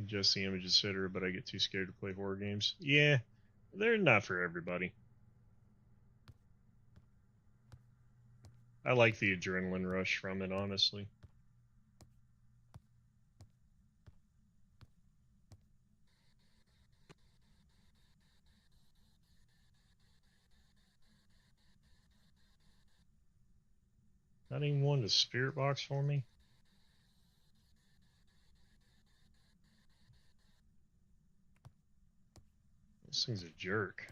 Just the image, etc., but I get too scared to play horror games. Yeah, they're not for everybody. I like the adrenaline rush from it, honestly. Not even one to spirit box for me? This thing's a jerk.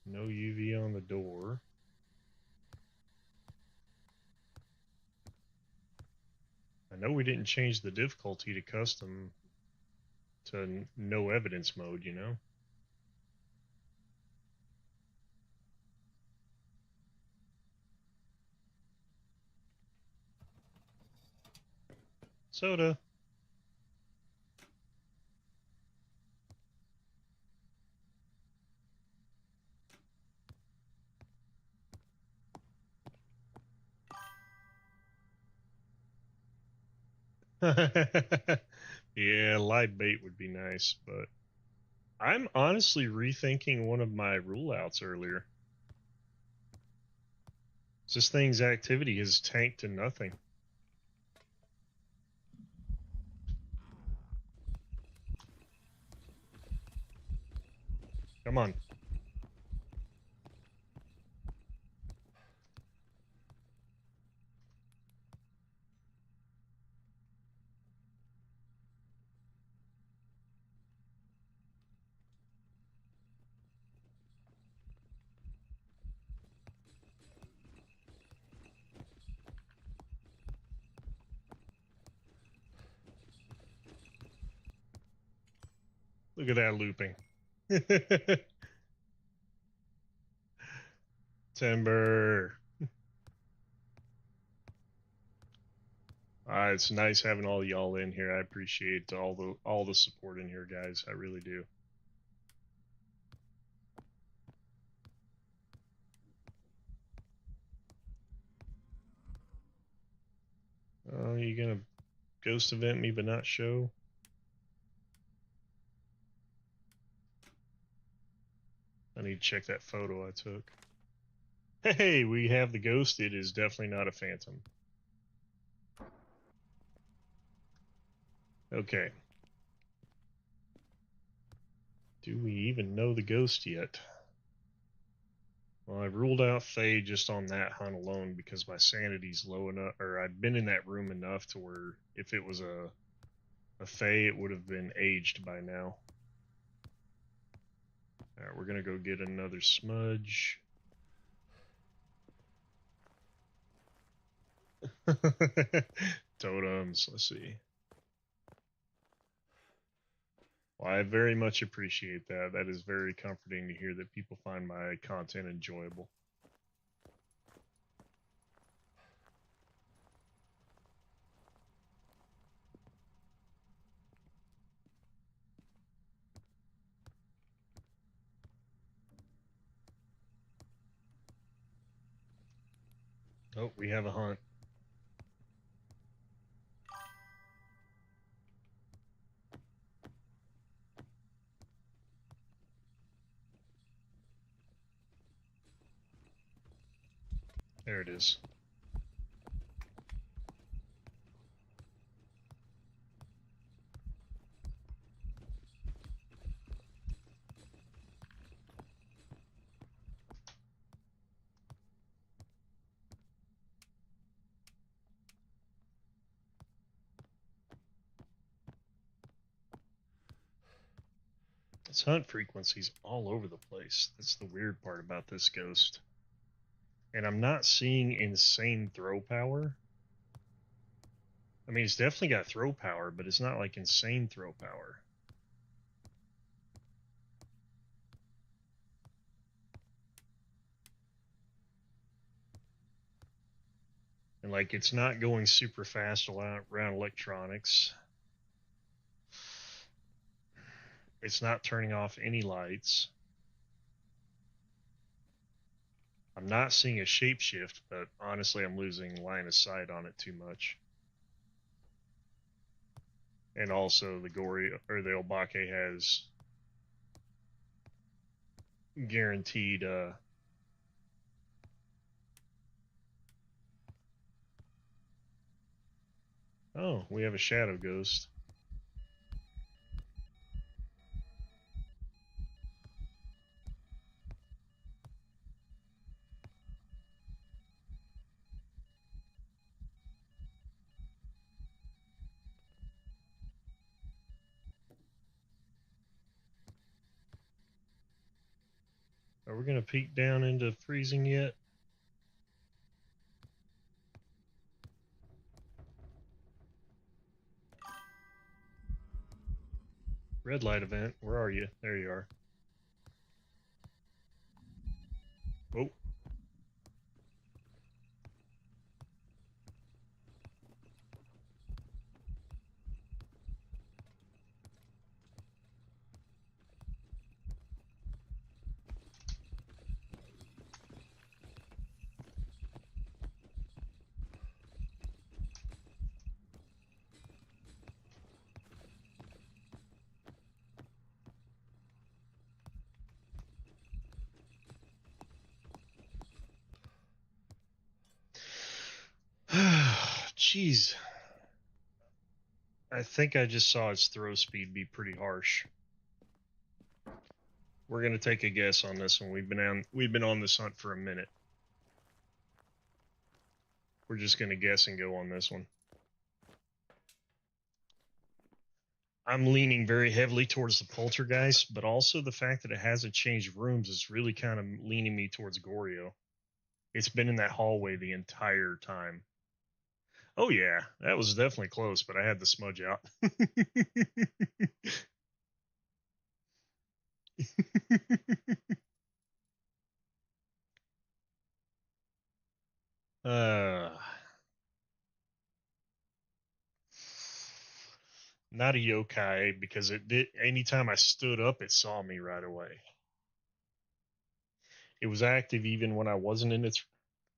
No UV on the door. I know we didn't change the difficulty to custom to no evidence mode, you know? Soda. Yeah, live bait would be nice, but I'm honestly rethinking one of my rule outs earlier. This thing's activity is tanked to nothing. Come on. Look at that looping. Timber. It's nice having all y'all in here. I appreciate all the support in here, guys. I really do. Oh, you gonna ghost event me but not show? I need to check that photo I took. Hey, we have the ghost. It is definitely not a phantom. Okay. Do we even know the ghost yet? Well, I ruled out Faye just on that hunt alone because my sanity's low enough, or I've been in that room enough to where if it was a Faye, it would have been aged by now. Alright, we're gonna go get another smudge. Totems, let's see. Well, I very much appreciate that. That is very comforting to hear that people find my content enjoyable. Oh, we have a hunt. is. Its hunt frequency's all over the place. That's the weird part about this ghost. And I'm not seeing insane throw power. I mean, it's definitely got throw power, but it's not like insane throw power. And like, it's not going super fast around electronics. It's not turning off any lights. I'm not seeing a shapeshift, but honestly, I'm losing line of sight on it too much. And also, the the Obake has guaranteed. Oh, we have a shadow ghost. Are we going to peek down into freezing yet? Red light event. Where are you? There you are. Oh. Jeez. I think I just saw its throw speed be pretty harsh. We're gonna take a guess on this one. We've been on this hunt for a minute. We're just gonna guess and go on this one. I'm leaning very heavily towards the poltergeist, but also the fact that it hasn't changed rooms is really kind of leaning me towards Goryo. It's been in that hallway the entire time. Oh yeah, that was definitely close, but I had the smudge out. uh, Not a yokai because it did. Anytime I stood up, it saw me right away. It was active even when I wasn't in its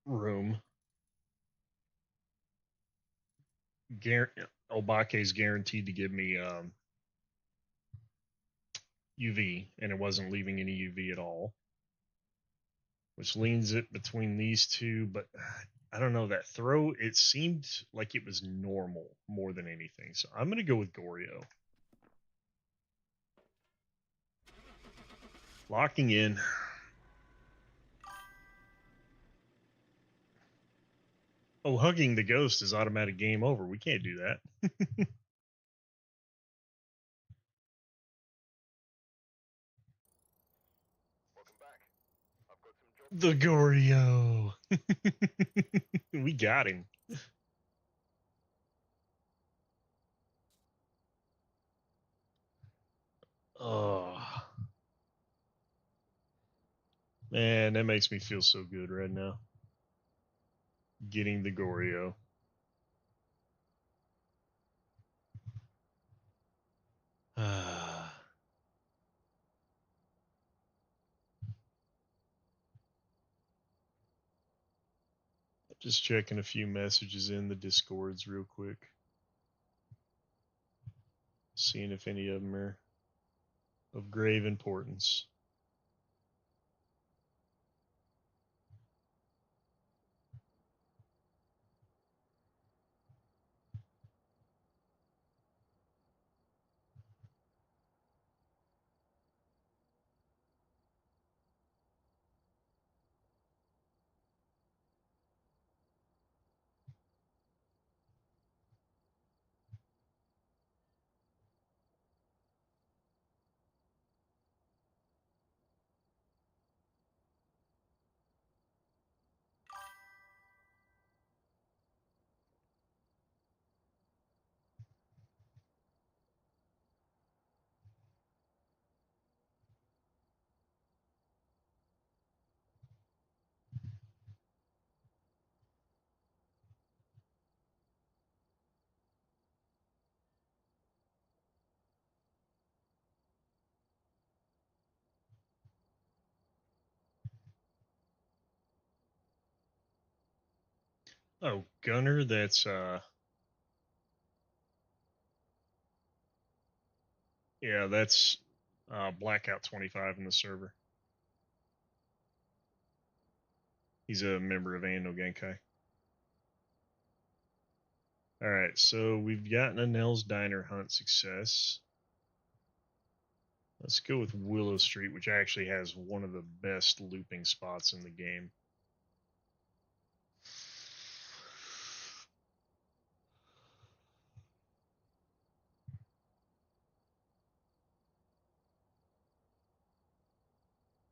room. Obake is guaranteed to give me UV, and it wasn't leaving any UV at all, which leans it between these two. But I don't know, that throw, it seemed like it was normal more than anything. So I'm going to go with Goryo. Locking in. Oh, hugging the ghost is automatic game over. We can't do that. The Goryo. We got him. Oh. Man, that makes me feel so good right now. Getting the Goryo. Just checking a few messages in the Discords real quick. Seeing if any of them are of grave importance. Oh, Gunner, that's yeah, that's Blackout 25 in the server. He's a member of Ando Genkai. Alright, so we've gotten a Nell's Diner hunt success. Let's go with Willow Street, which actually has one of the best looping spots in the game.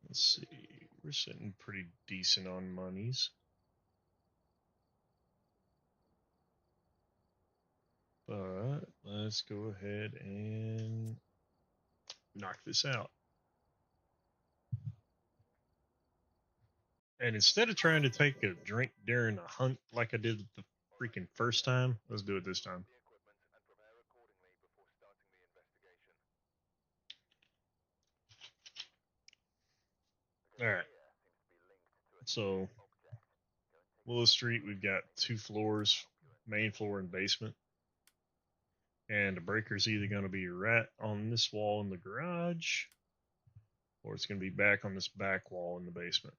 Let's see, we're sitting pretty decent on monies. But let's go ahead and knock this out. And instead of trying to take a drink during a hunt like I did the freaking first time, let's do it this time. Alright. So, Willow Street, we've got 2 floors, main floor and basement. And the breaker's either going to be right on this wall in the garage, or it's going to be back on this back wall in the basement.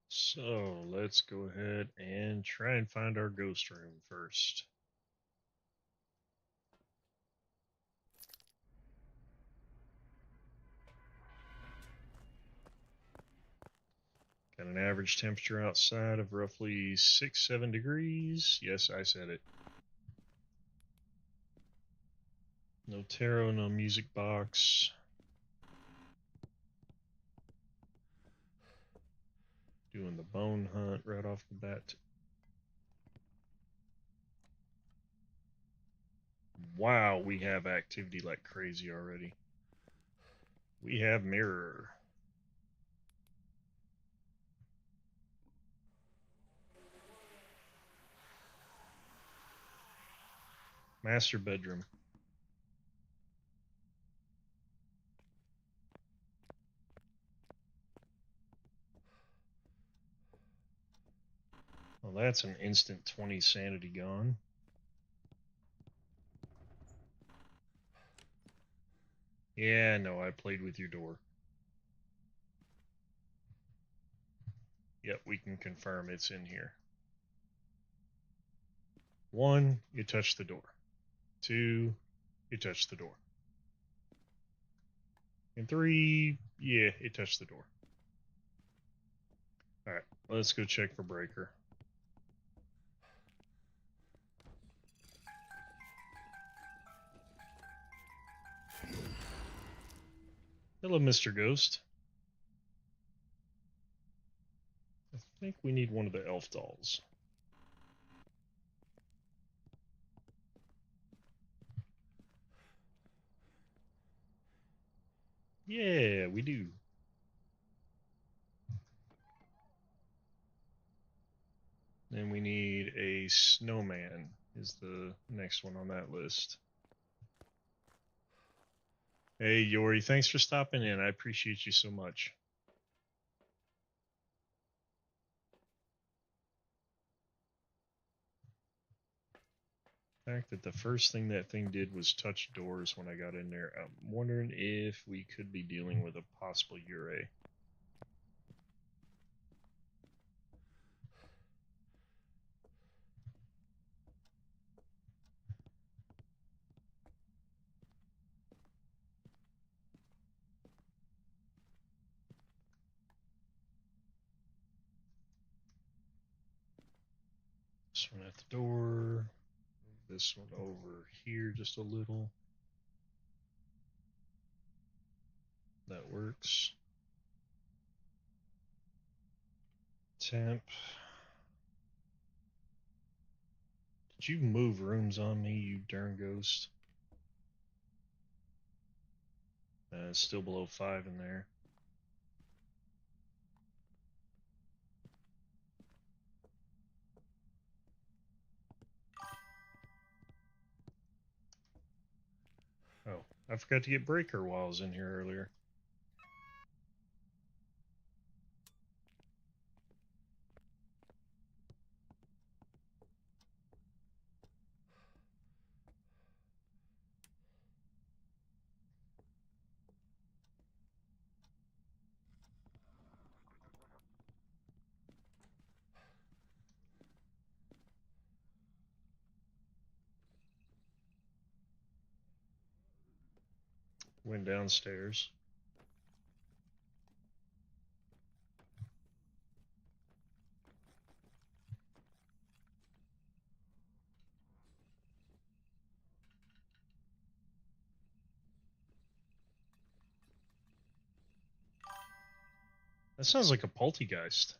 So let's go ahead and try and find our ghost room first. Got an average temperature outside of roughly 6-7 degrees. Yes, I said it. No tarot, no music box. Doing the bone hunt right off the bat. Wow, we have activity like crazy already. We have mirror. Master bedroom. Well, that's an instant 20 sanity gone. Yeah, no, I played with your door. Yep, we can confirm it's in here. 1, you touch the door. 2, you touch the door. And 3, yeah, it touched the door. Alright, let's go check for breaker. Hello, Mr. Ghost. I think we need one of the elf dolls. Yeah, we do. Then we need a snowman is the next one on that list. Hey, Yori, thanks for stopping in. I appreciate you so much. The fact that the first thing that thing did was touch doors when I got in there. I'm wondering if we could be dealing with a possible Ure. This one at the door. This one over here just a little. That works. Temp. Did you move rooms on me, you darn ghost? It's still below 5 in there. Oh, I forgot to get breaker while I was in here earlier. Went downstairs. That sounds like a poltergeist.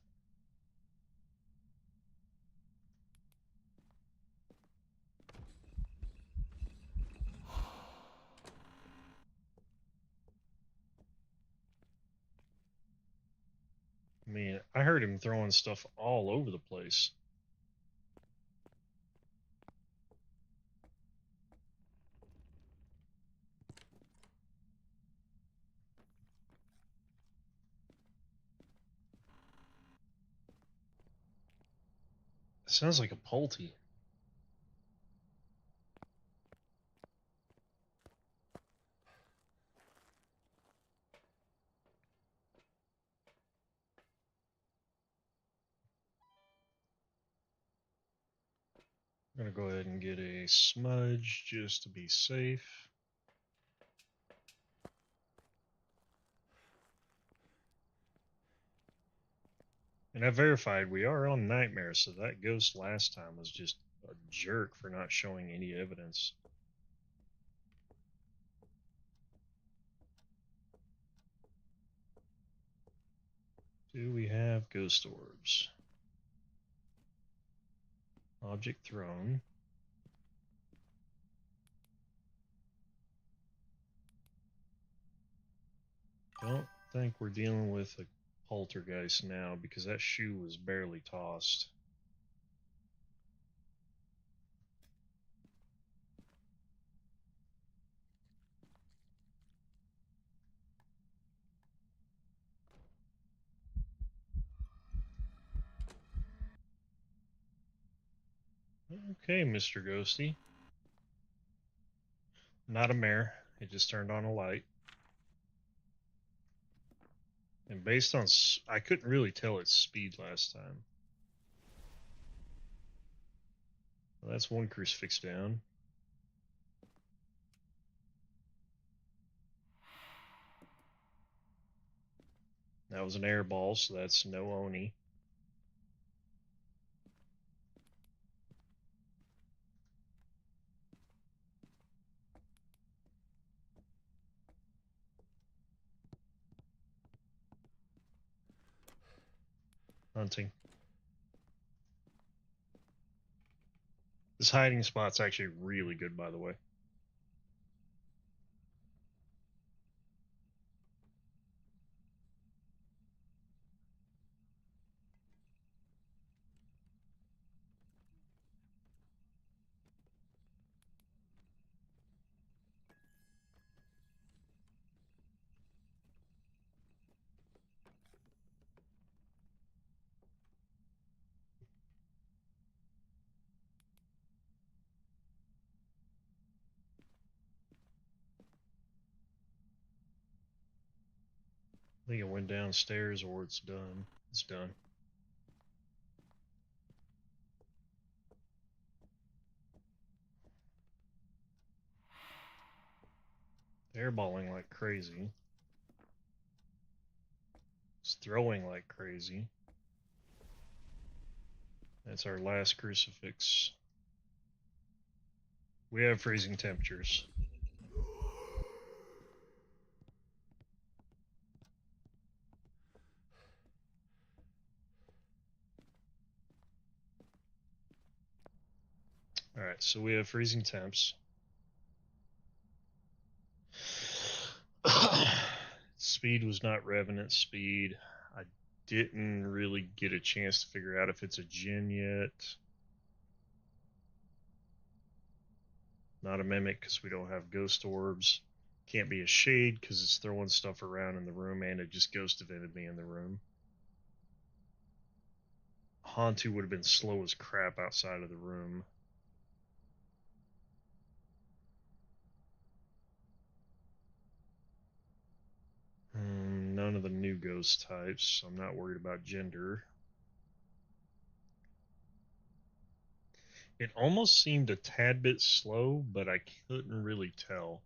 I mean, I heard him throwing stuff all over the place. It sounds like a polty. I'm gonna go ahead and get a smudge just to be safe. And I verified we are on Nightmare, so that ghost last time was just a jerk for not showing any evidence. Do we have ghost orbs? Object thrown. Don't think we're dealing with a poltergeist now because that shoe was barely tossed. Okay, Mr. Ghosty. Not a mare. It just turned on a light. And based on... I couldn't really tell its speed last time. Well, that's one crucifix down. That was an air ball, so that's no Oni. Hunting. This hiding spot's actually really good, by the way. I think it went downstairs or it's done. It's done. Airballing like crazy. It's throwing like crazy. That's our last crucifix. We have freezing temperatures. Alright, so we have freezing temps. Speed was not Revenant speed. I didn't really get a chance to figure out if it's a Djinn yet. Not a Mimic because we don't have ghost orbs. Can't be a shade because it's throwing stuff around in the room, and it just ghost evented me in the room. Hantu would have been slow as crap outside of the room. None of the new ghost types, so I'm not worried about gender. It almost seemed a tad bit slow, but I couldn't really tell.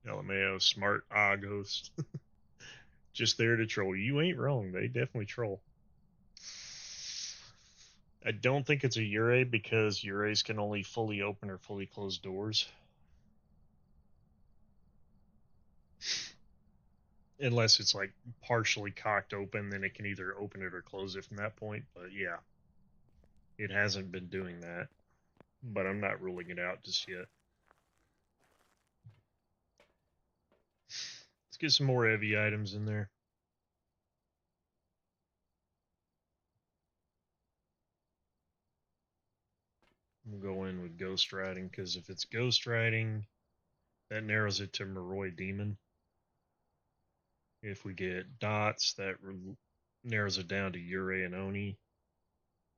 LMAO, smart ghost. Just there to troll. You ain't wrong. They definitely troll. I don't think it's a Ure because Ures can only fully open or fully close doors. Unless it's like partially cocked open, then it can either open it or close it from that point. But yeah, it hasn't been doing that. But I'm not ruling it out just yet. Let's get some more heavy items in there. We'll go in with ghost riding because if it's ghost riding, that narrows it to Moroi Demon. If we get dots, that narrows it down to Ure and Oni.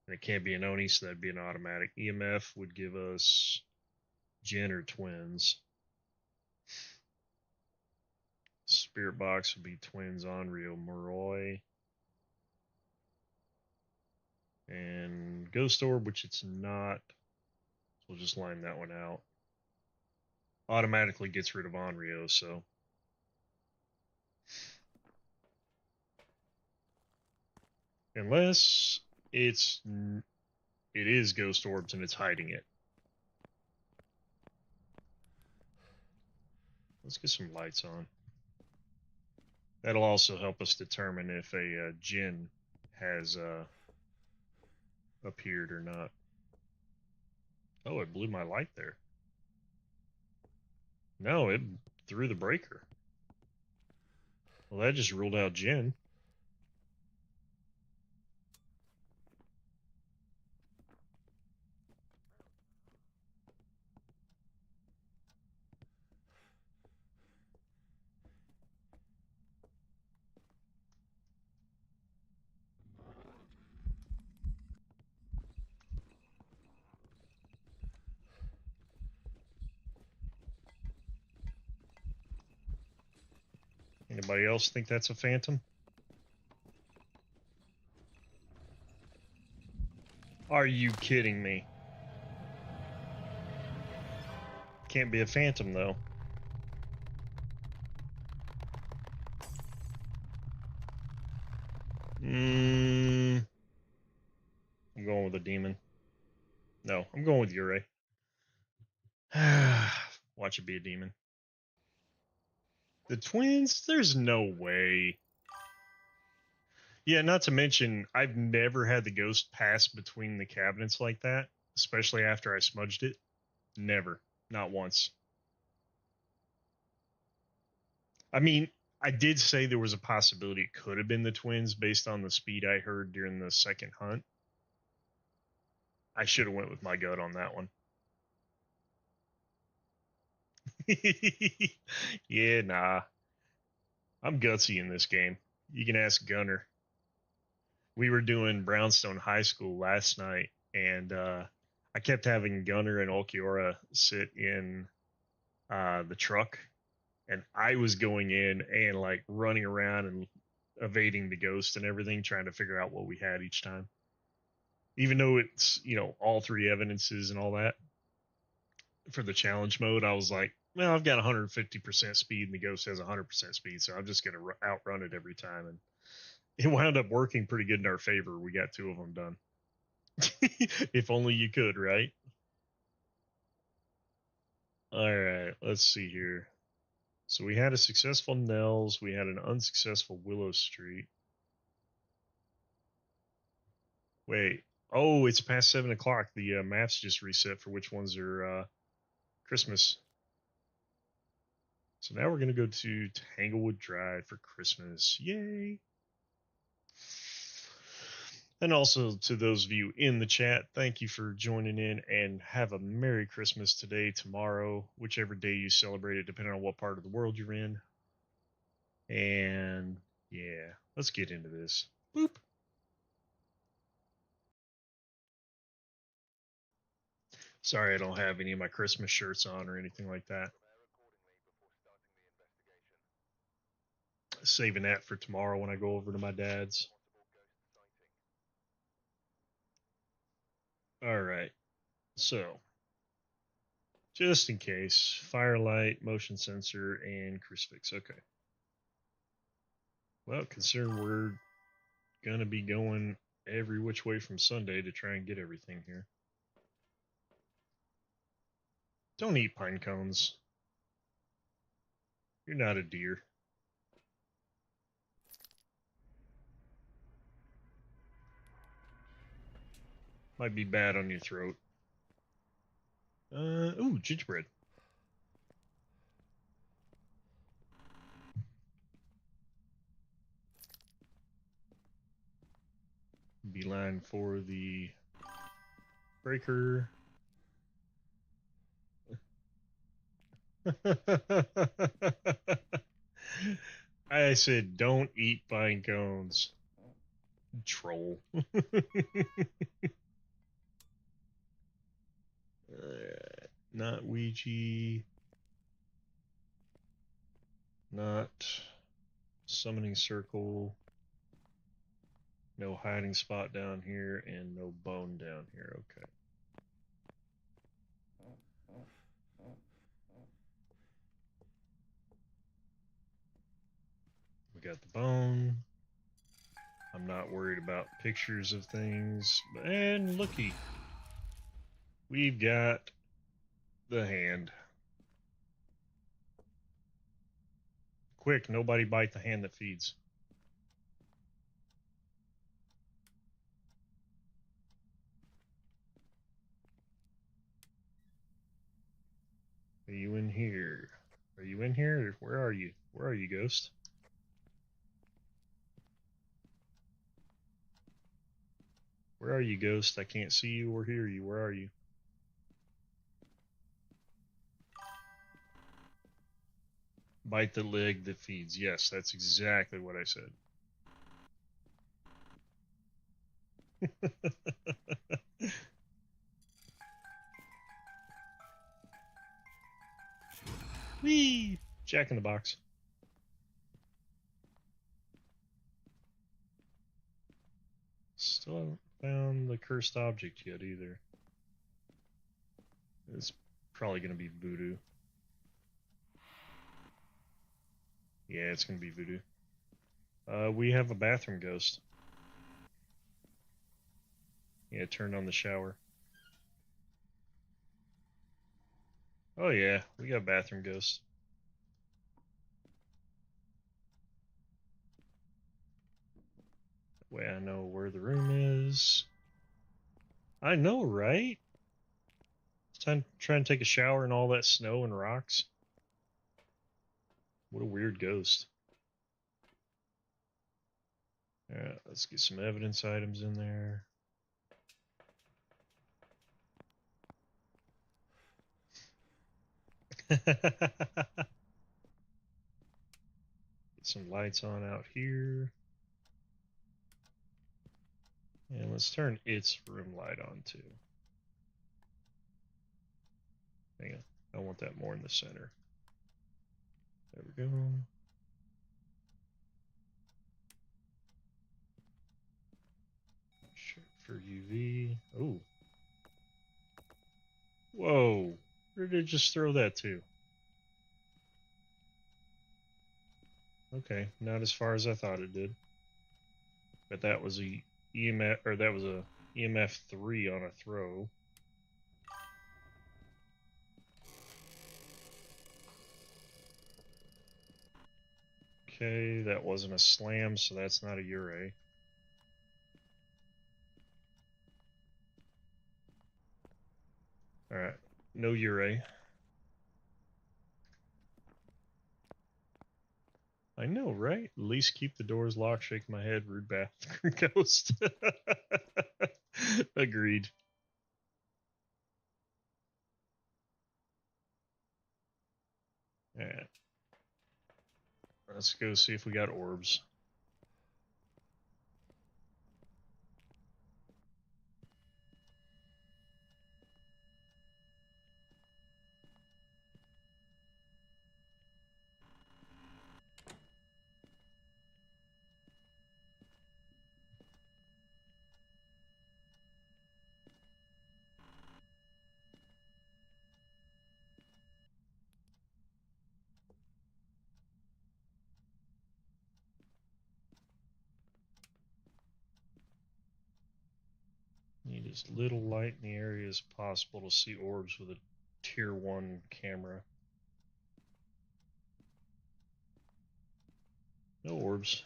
And it can't be an Oni, so that'd be an automatic. EMF would give us Jin or twins. Spirit box would be twins Onryo Moroi. And Ghost Orb, which it's not. So we'll just line that one out. Automatically gets rid of Onryo, so. Unless it is Ghost Orbs and it's hiding it. Let's get some lights on. That'll also help us determine if a Jinn has appeared or not. Oh, it blew my light there. No, it threw the breaker. Well, that just ruled out Jinn. Anybody else think that's a phantom? Are you kidding me? Can't be a phantom, though. I'm going with a demon. No, I'm going with Ure. Watch it be a demon. The twins? There's no way. Yeah, not to mention, I've never had the ghost pass between the cabinets like that, especially after I smudged it. Never. Not once. I mean, I did say there was a possibility it could have been the twins based on the speed I heard during the second hunt. I should have went with my gut on that one. Yeah, nah. I'm gutsy in this game. You can ask Gunner. We were doing Brownstone High School last night, and I kept having Gunner and Olkiora sit in the truck, and I was going in and like running around and evading the ghost and everything, trying to figure out what we had each time. Even though it's, all three evidences and all that for the challenge mode, I was like, well, I've got 150% speed and the ghost has 100% speed, so I'm just going to outrun it every time. And it wound up working pretty good in our favor. We got two of them done. If only you could, right? All right, let's see here. So we had a successful Nels. We had an unsuccessful Willow Street. Wait. Oh, it's past 7 o'clock. The maps just reset for which ones are Christmas. So now we're going to go to Tanglewood Drive for Christmas. Yay. And also to those of you in the chat, thank you for joining in, and have a Merry Christmas today, tomorrow, whichever day you celebrate it, depending on what part of the world you're in. And yeah, let's get into this. Boop. Sorry I don't have any of my Christmas shirts on or anything like that. Saving that for tomorrow when I go over to my dad's. All right. So, just in case, firelight, motion sensor, and crucifix. Okay. Well, considering we're going to be going every which way from Sunday to try and get everything here. Don't eat pine cones. You're not a deer. Might be bad on your throat. Ooh, gingerbread. Beeline for the breaker. I said don't eat pine cones. Troll. Not Ouija. Not summoning circle. No hiding spot down here, and no bone down here. Okay. We got the bone. I'm not worried about pictures of things. And looky, we've got the hand. Quick, nobody bite the hand that feeds. Are you in here? Are you in here? Where are you? Where are you, ghost? Where are you, ghost? I can't see you or hear you. Where are you? Bite the leg that feeds. Yes, that's exactly what I said. Whee! Jack in the Box. Still haven't found the cursed object yet either. It's probably going to be voodoo. Yeah, it's going to be voodoo. We have a bathroom ghost. Yeah, turned on the shower. Oh yeah, we got bathroom ghost. That way I know where the room is. I know, right? It's time to try and take a shower in all that snow and rocks. What a weird ghost. Alright, let's get some evidence items in there. Get some lights on out here. And let's turn its room light on too. Hang on. I want that more in the center. There we go. Check for UV. Oh. Whoa. Where did it just throw that to? Okay, not as far as I thought it did. But that was a EMF, or that was a EMF 3 on a throw. Okay, that wasn't a slam, so that's not a Ure. Alright, no Ure. I know, right? At least keep the doors locked, shake my head, rude bath ghost. Agreed. Yeah. Let's go see if we got orbs. Need as little light in the area as possible to see orbs with a tier 1 camera. No orbs.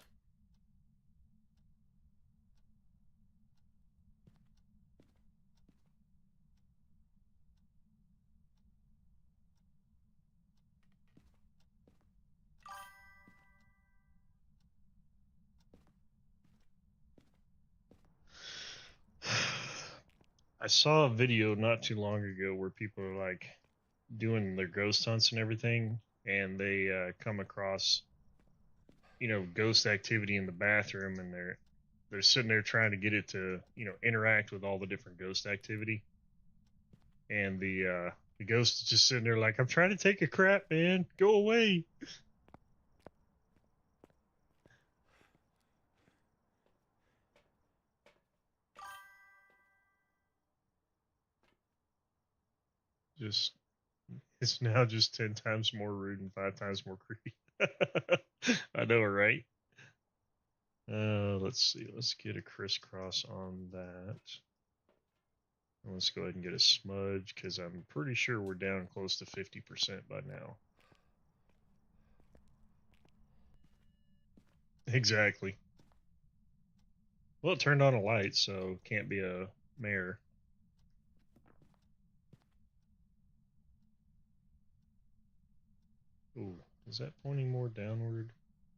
I saw a video not too long ago where people are like doing their ghost hunts and everything, and they come across, ghost activity in the bathroom, and they're sitting there trying to get it to, interact with all the different ghost activity, and the ghost is just sitting there like, I'm trying to take a crap, man, go away. Just it's now just 10 times more rude and 5 times more creepy. I know, right? Let's see. Let's get a crisscross on that. And let's go ahead and get a smudge because I'm pretty sure we're down close to 50% by now. Exactly. Well, it turned on a light, so can't be a mare. Ooh, is that pointing more downward?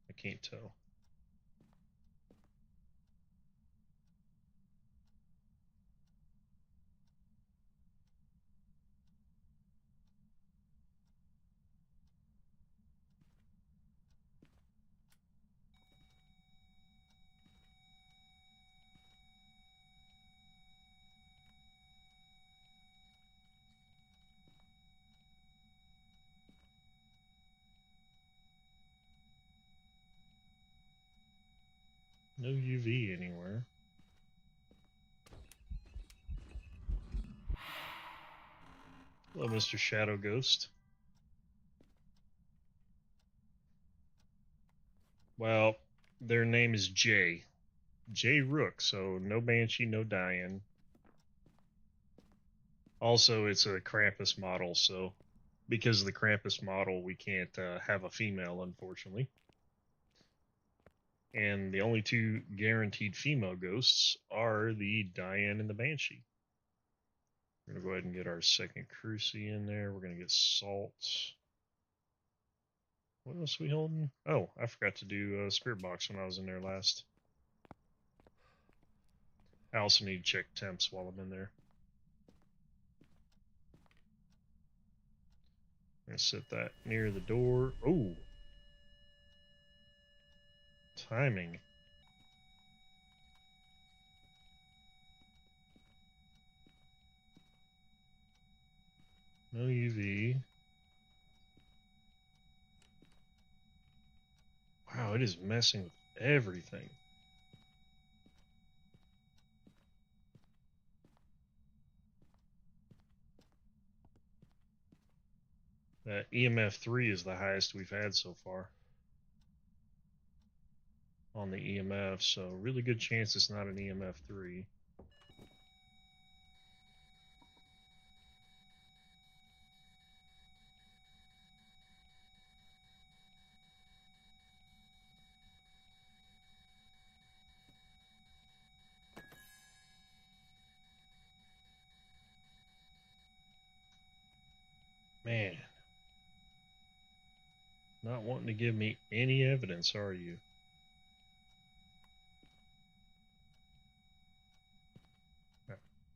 I can't tell. No UV anywhere. Hello, Mr. Shadow Ghost. Well, their name is Jay. Jay Rook, so no Banshee, no Diane. Also, it's a Krampus model, so because of the Krampus model, we can't have a female, unfortunately. And the only two guaranteed female ghosts are the Diane and the Banshee. We're going to go ahead and get our second Cruci in there. We're going to get Salt. What else are we holding? Oh, I forgot to do Spirit Box when I was in there last. I also need to check temps while I'm in there. I'm going to set that near the door. Oh, timing. No UV. Wow, it is messing with everything. That EMF 3 is the highest we've had so far on the EMF, so really good chance it's not an EMF 3. Man, Not wanting to give me any evidence, are you?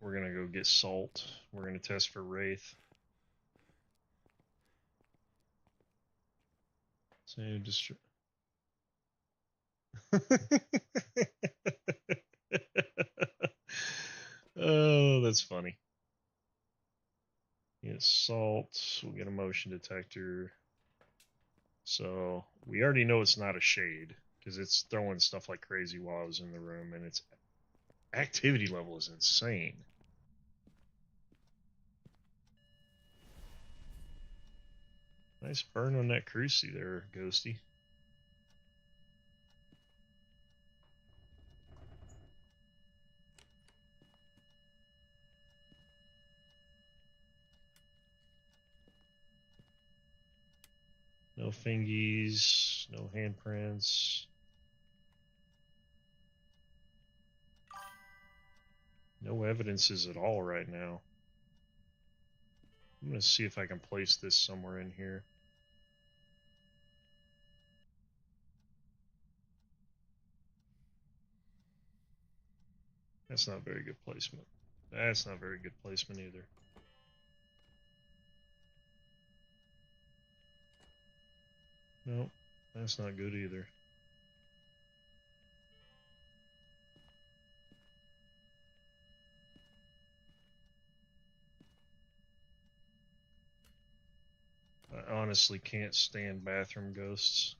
We're gonna go get salt. We're gonna test for wraith. So destroy. Oh, that's funny. Get salt. We'll get a motion detector. So we already know it's not a shade because it's throwing stuff like crazy while I was in the room, and its activity level is insane. Nice burn on that cruci there, Ghosty. No fingies, no handprints. No evidences at all right now. I'm going to see if I can place this somewhere in here. That's not very good placement. That's not very good placement either. Nope, that's not good either. I honestly can't stand bathroom ghosts.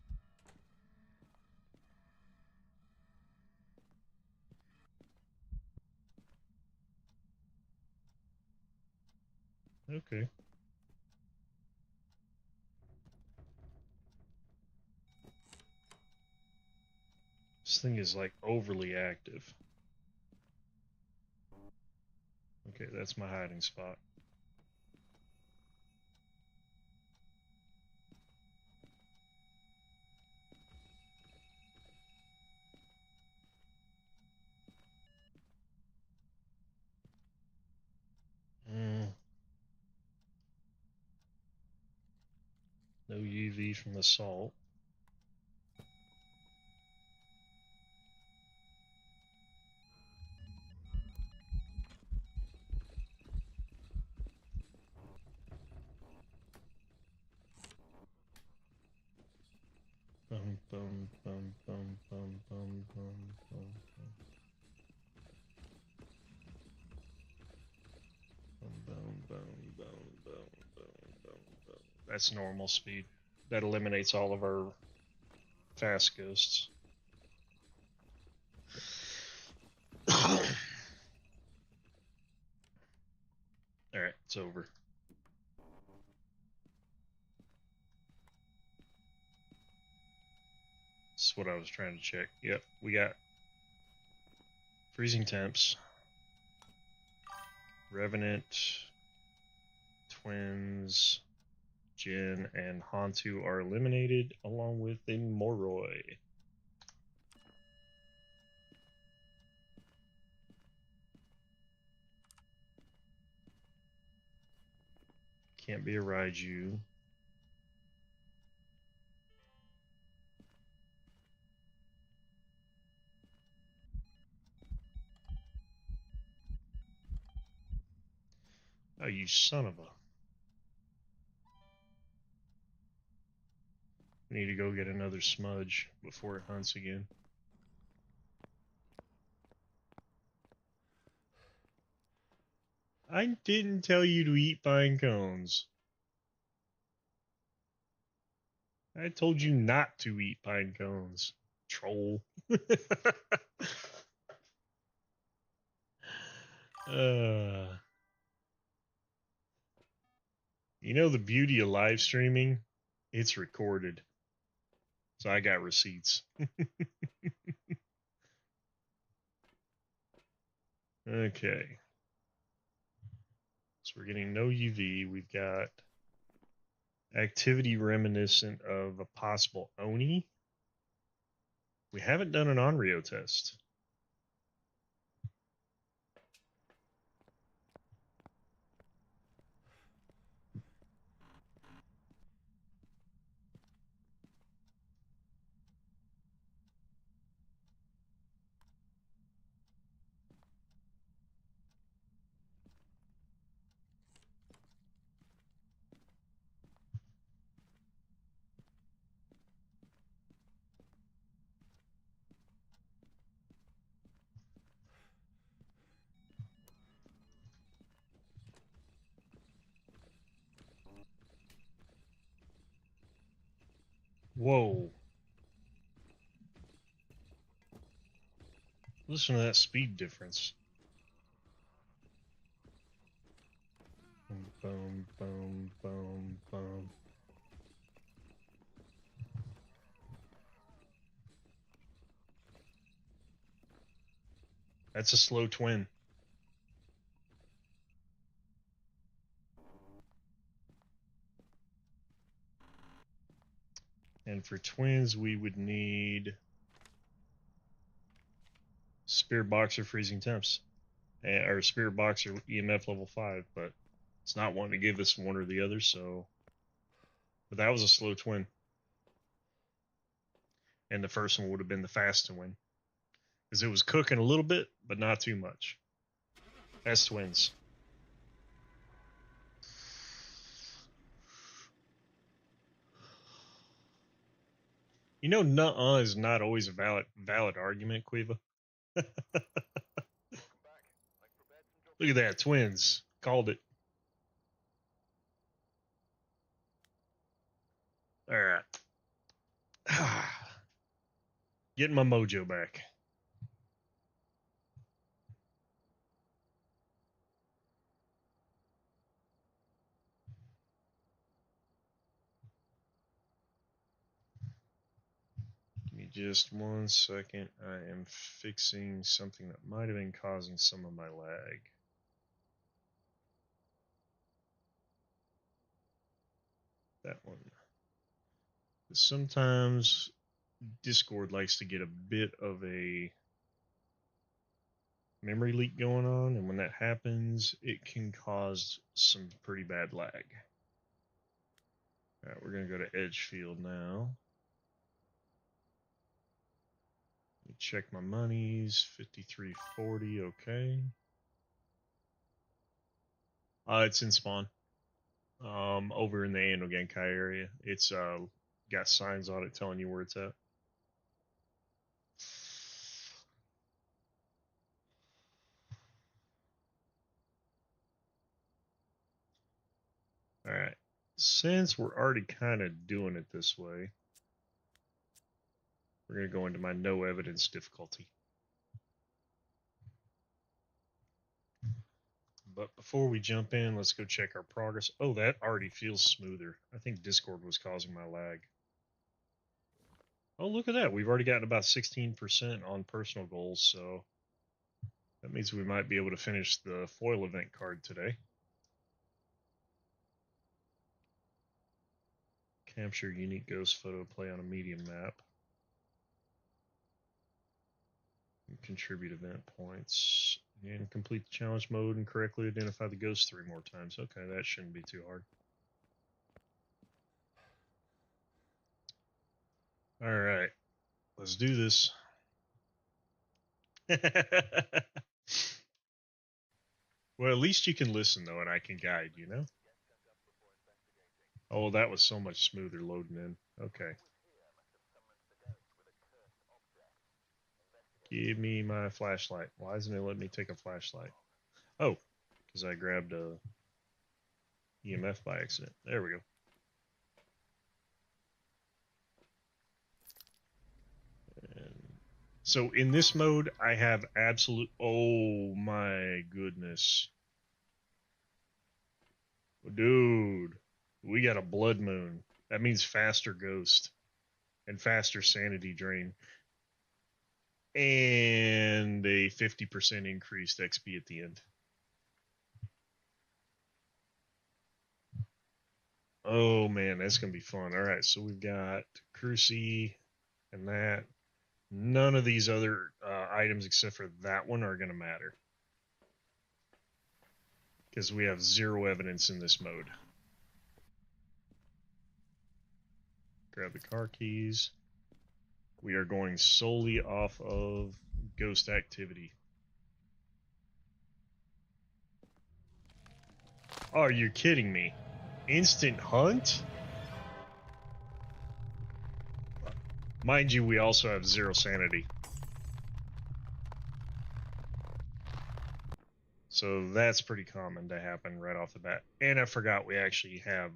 Okay. This thing is like overly active. Okay, that's my hiding spot. No UV from the salt. Bum, bum, bum, bum, bum, bum, bum, bum, bum. That's normal speed. That eliminates all of our fast ghosts. Alright, it's over. That's what I was trying to check. Yep, we got freezing temps, Revenant, Twins, Jin, and Hantu are eliminated, along with a Moroi. Can't be a Raiju. Oh, you son of a... I need to go get another smudge before it hunts again. I didn't tell you to eat pine cones. I told you not to eat pine cones, troll. You know the beauty of live streaming? It's recorded. So I got receipts. Okay. So we're getting no UV. We've got activity reminiscent of a possible Oni. We haven't done an Onryo test. Whoa. Listen to that speed difference. Boom, boom, boom, boom, boom. That's a slow twin. And for twins, we would need Spirit Boxer freezing temps. Or Spirit Boxer EMF level 5, but it's not wanting to give us one or the other, so. But that was a slow twin. And the first one would have been the fast twin. Because it was cooking a little bit, but not too much. That's twins. You know, nuh-uh is not always a valid argument, Quiva. Look at that, twins. Called it. All right. Getting my mojo back. Give me just 1 second. I am fixing something that might have been causing some of my lag. That one. Sometimes Discord likes to get a bit of a memory leak going on, and when that happens, it can cause some pretty bad lag. All right, we're going to go to Edgefield now. Let me check my monies. 5340, okay. It's in spawn. Over in the Ando Genkai area. It's got signs on it telling you where it's at. All right. Since we're already kind of doing it this way, we're going to go into my no evidence difficulty. But before we jump in, let's go check our progress. Oh, that already feels smoother. I think Discord was causing my lag. Oh, look at that. We've already gotten about 16% on personal goals, so that means we might be able to finish the foil event card today. Capture unique ghost photo, play on a medium map. Contribute event points. And complete the challenge mode and correctly identify the ghost 3 more times. Okay, that shouldn't be too hard. Alright, let's do this. Well, at least you can listen, though, and I can guide, you know? Oh, that was so much smoother loading in. Okay. Give me my flashlight. Why isn't it letting me take a flashlight? Oh, because I grabbed a EMF by accident. There we go. And so in this mode, I have absolute... Oh, my goodness. Dude, we got a blood moon. That means faster ghost and faster sanity drain. And a 50% increased XP at the end. Oh man, that's gonna be fun. All right, so we've got Cruci and that. None of these other items except for that one are gonna matter because we have 0 evidence in this mode. Grab the car keys. We are going solely off of ghost activity. Oh, are you kidding me? Instant hunt? Mind you, we also have 0 sanity. So that's pretty common to happen right off the bat. And I forgot we actually have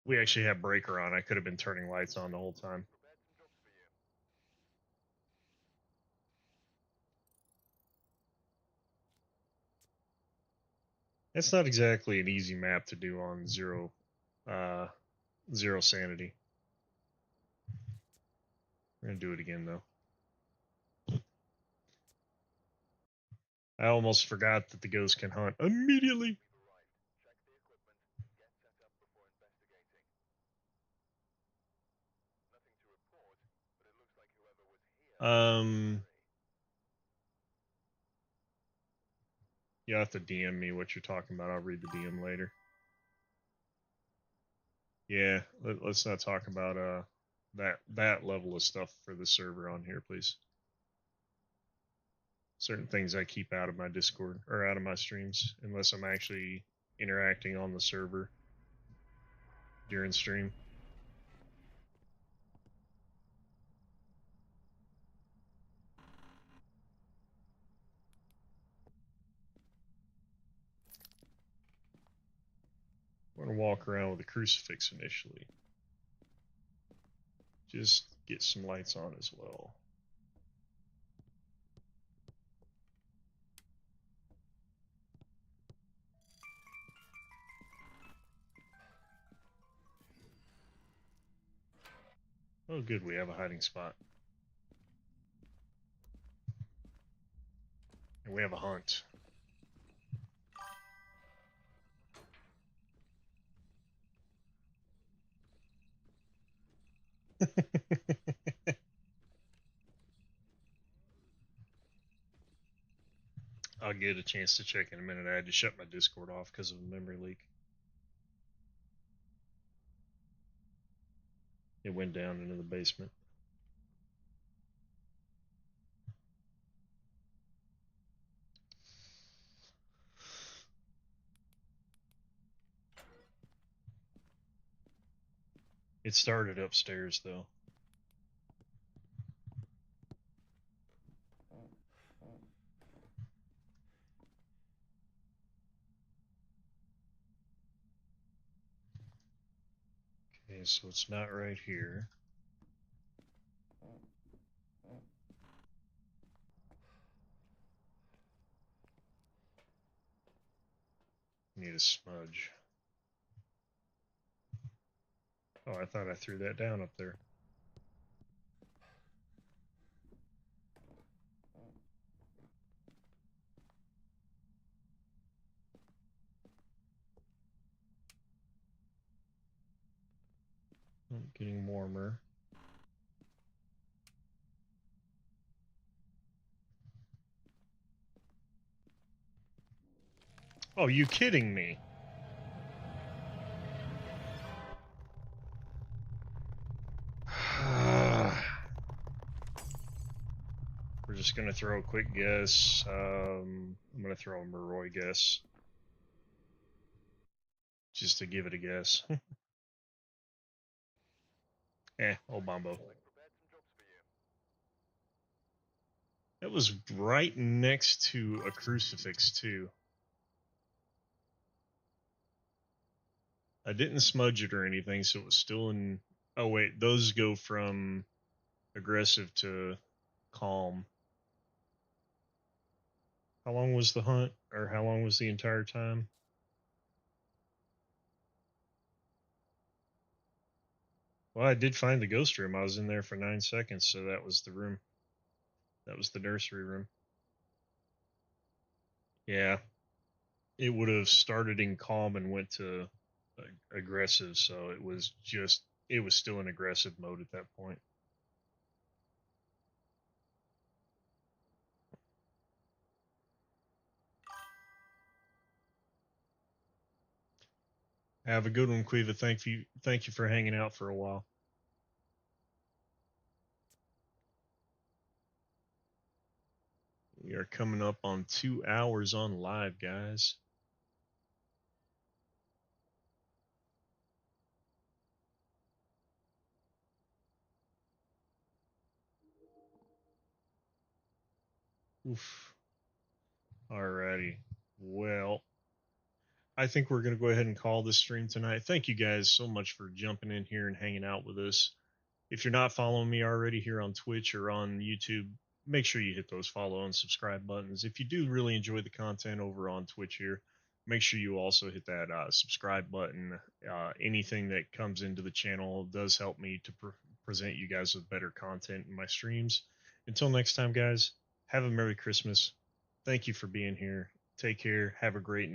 We actually have breaker on. I could have been turning lights on the whole time. It's not exactly an easy map to do on uh, zero sanity. We're gonna do it again though. I almost forgot that the ghost can hunt immediately. Um, you have to DM me what you're talking about. I'll read the DM later. Yeah, let's not talk about that level of stuff for the server on here, please. Certain things I keep out of my Discord or out of my streams unless I'm actually interacting on the server during stream. I'm gonna walk around with a crucifix initially. Just get some lights on as well. Oh, good, we have a hiding spot. And we have a hunt. I'll get a chance to check in a minute. I had to shut my Discord off because of a memory leak. It went down into the basement. It started upstairs though. Okay, so it's not right here. Need a smudge. Oh, I thought I threw that down up there. Oh, getting warmer. Oh, you kidding me? We're just gonna throw a quick guess. I'm gonna throw a Moroi guess. Just to give it a guess. Old Bombo. It was right next to a crucifix too. I didn't smudge it or anything, so it was still in. Oh wait, those go from aggressive to calm. How long was the hunt, or how long was the entire time? Well, I did find the ghost room. I was in there for 9 seconds, so that was the room. That was the nursery room. Yeah, it would have started in calm and went to aggressive, so it was still in aggressive mode at that point. Have a good one, Quiva. Thank you for hanging out for a while. We are coming up on 2 hours on live, guys. Oof. Alrighty. Well, I think we're going to go ahead and call this stream tonight. Thank you guys so much for jumping in here and hanging out with us. If you're not following me already here on Twitch or on YouTube, make sure you hit those follow and subscribe buttons. If you do really enjoy the content over on Twitch here, make sure you also hit that subscribe button. Anything that comes into the channel does help me to present you guys with better content in my streams. Until next time, guys, have a Merry Christmas. Thank you for being here. Take care. Have a great night.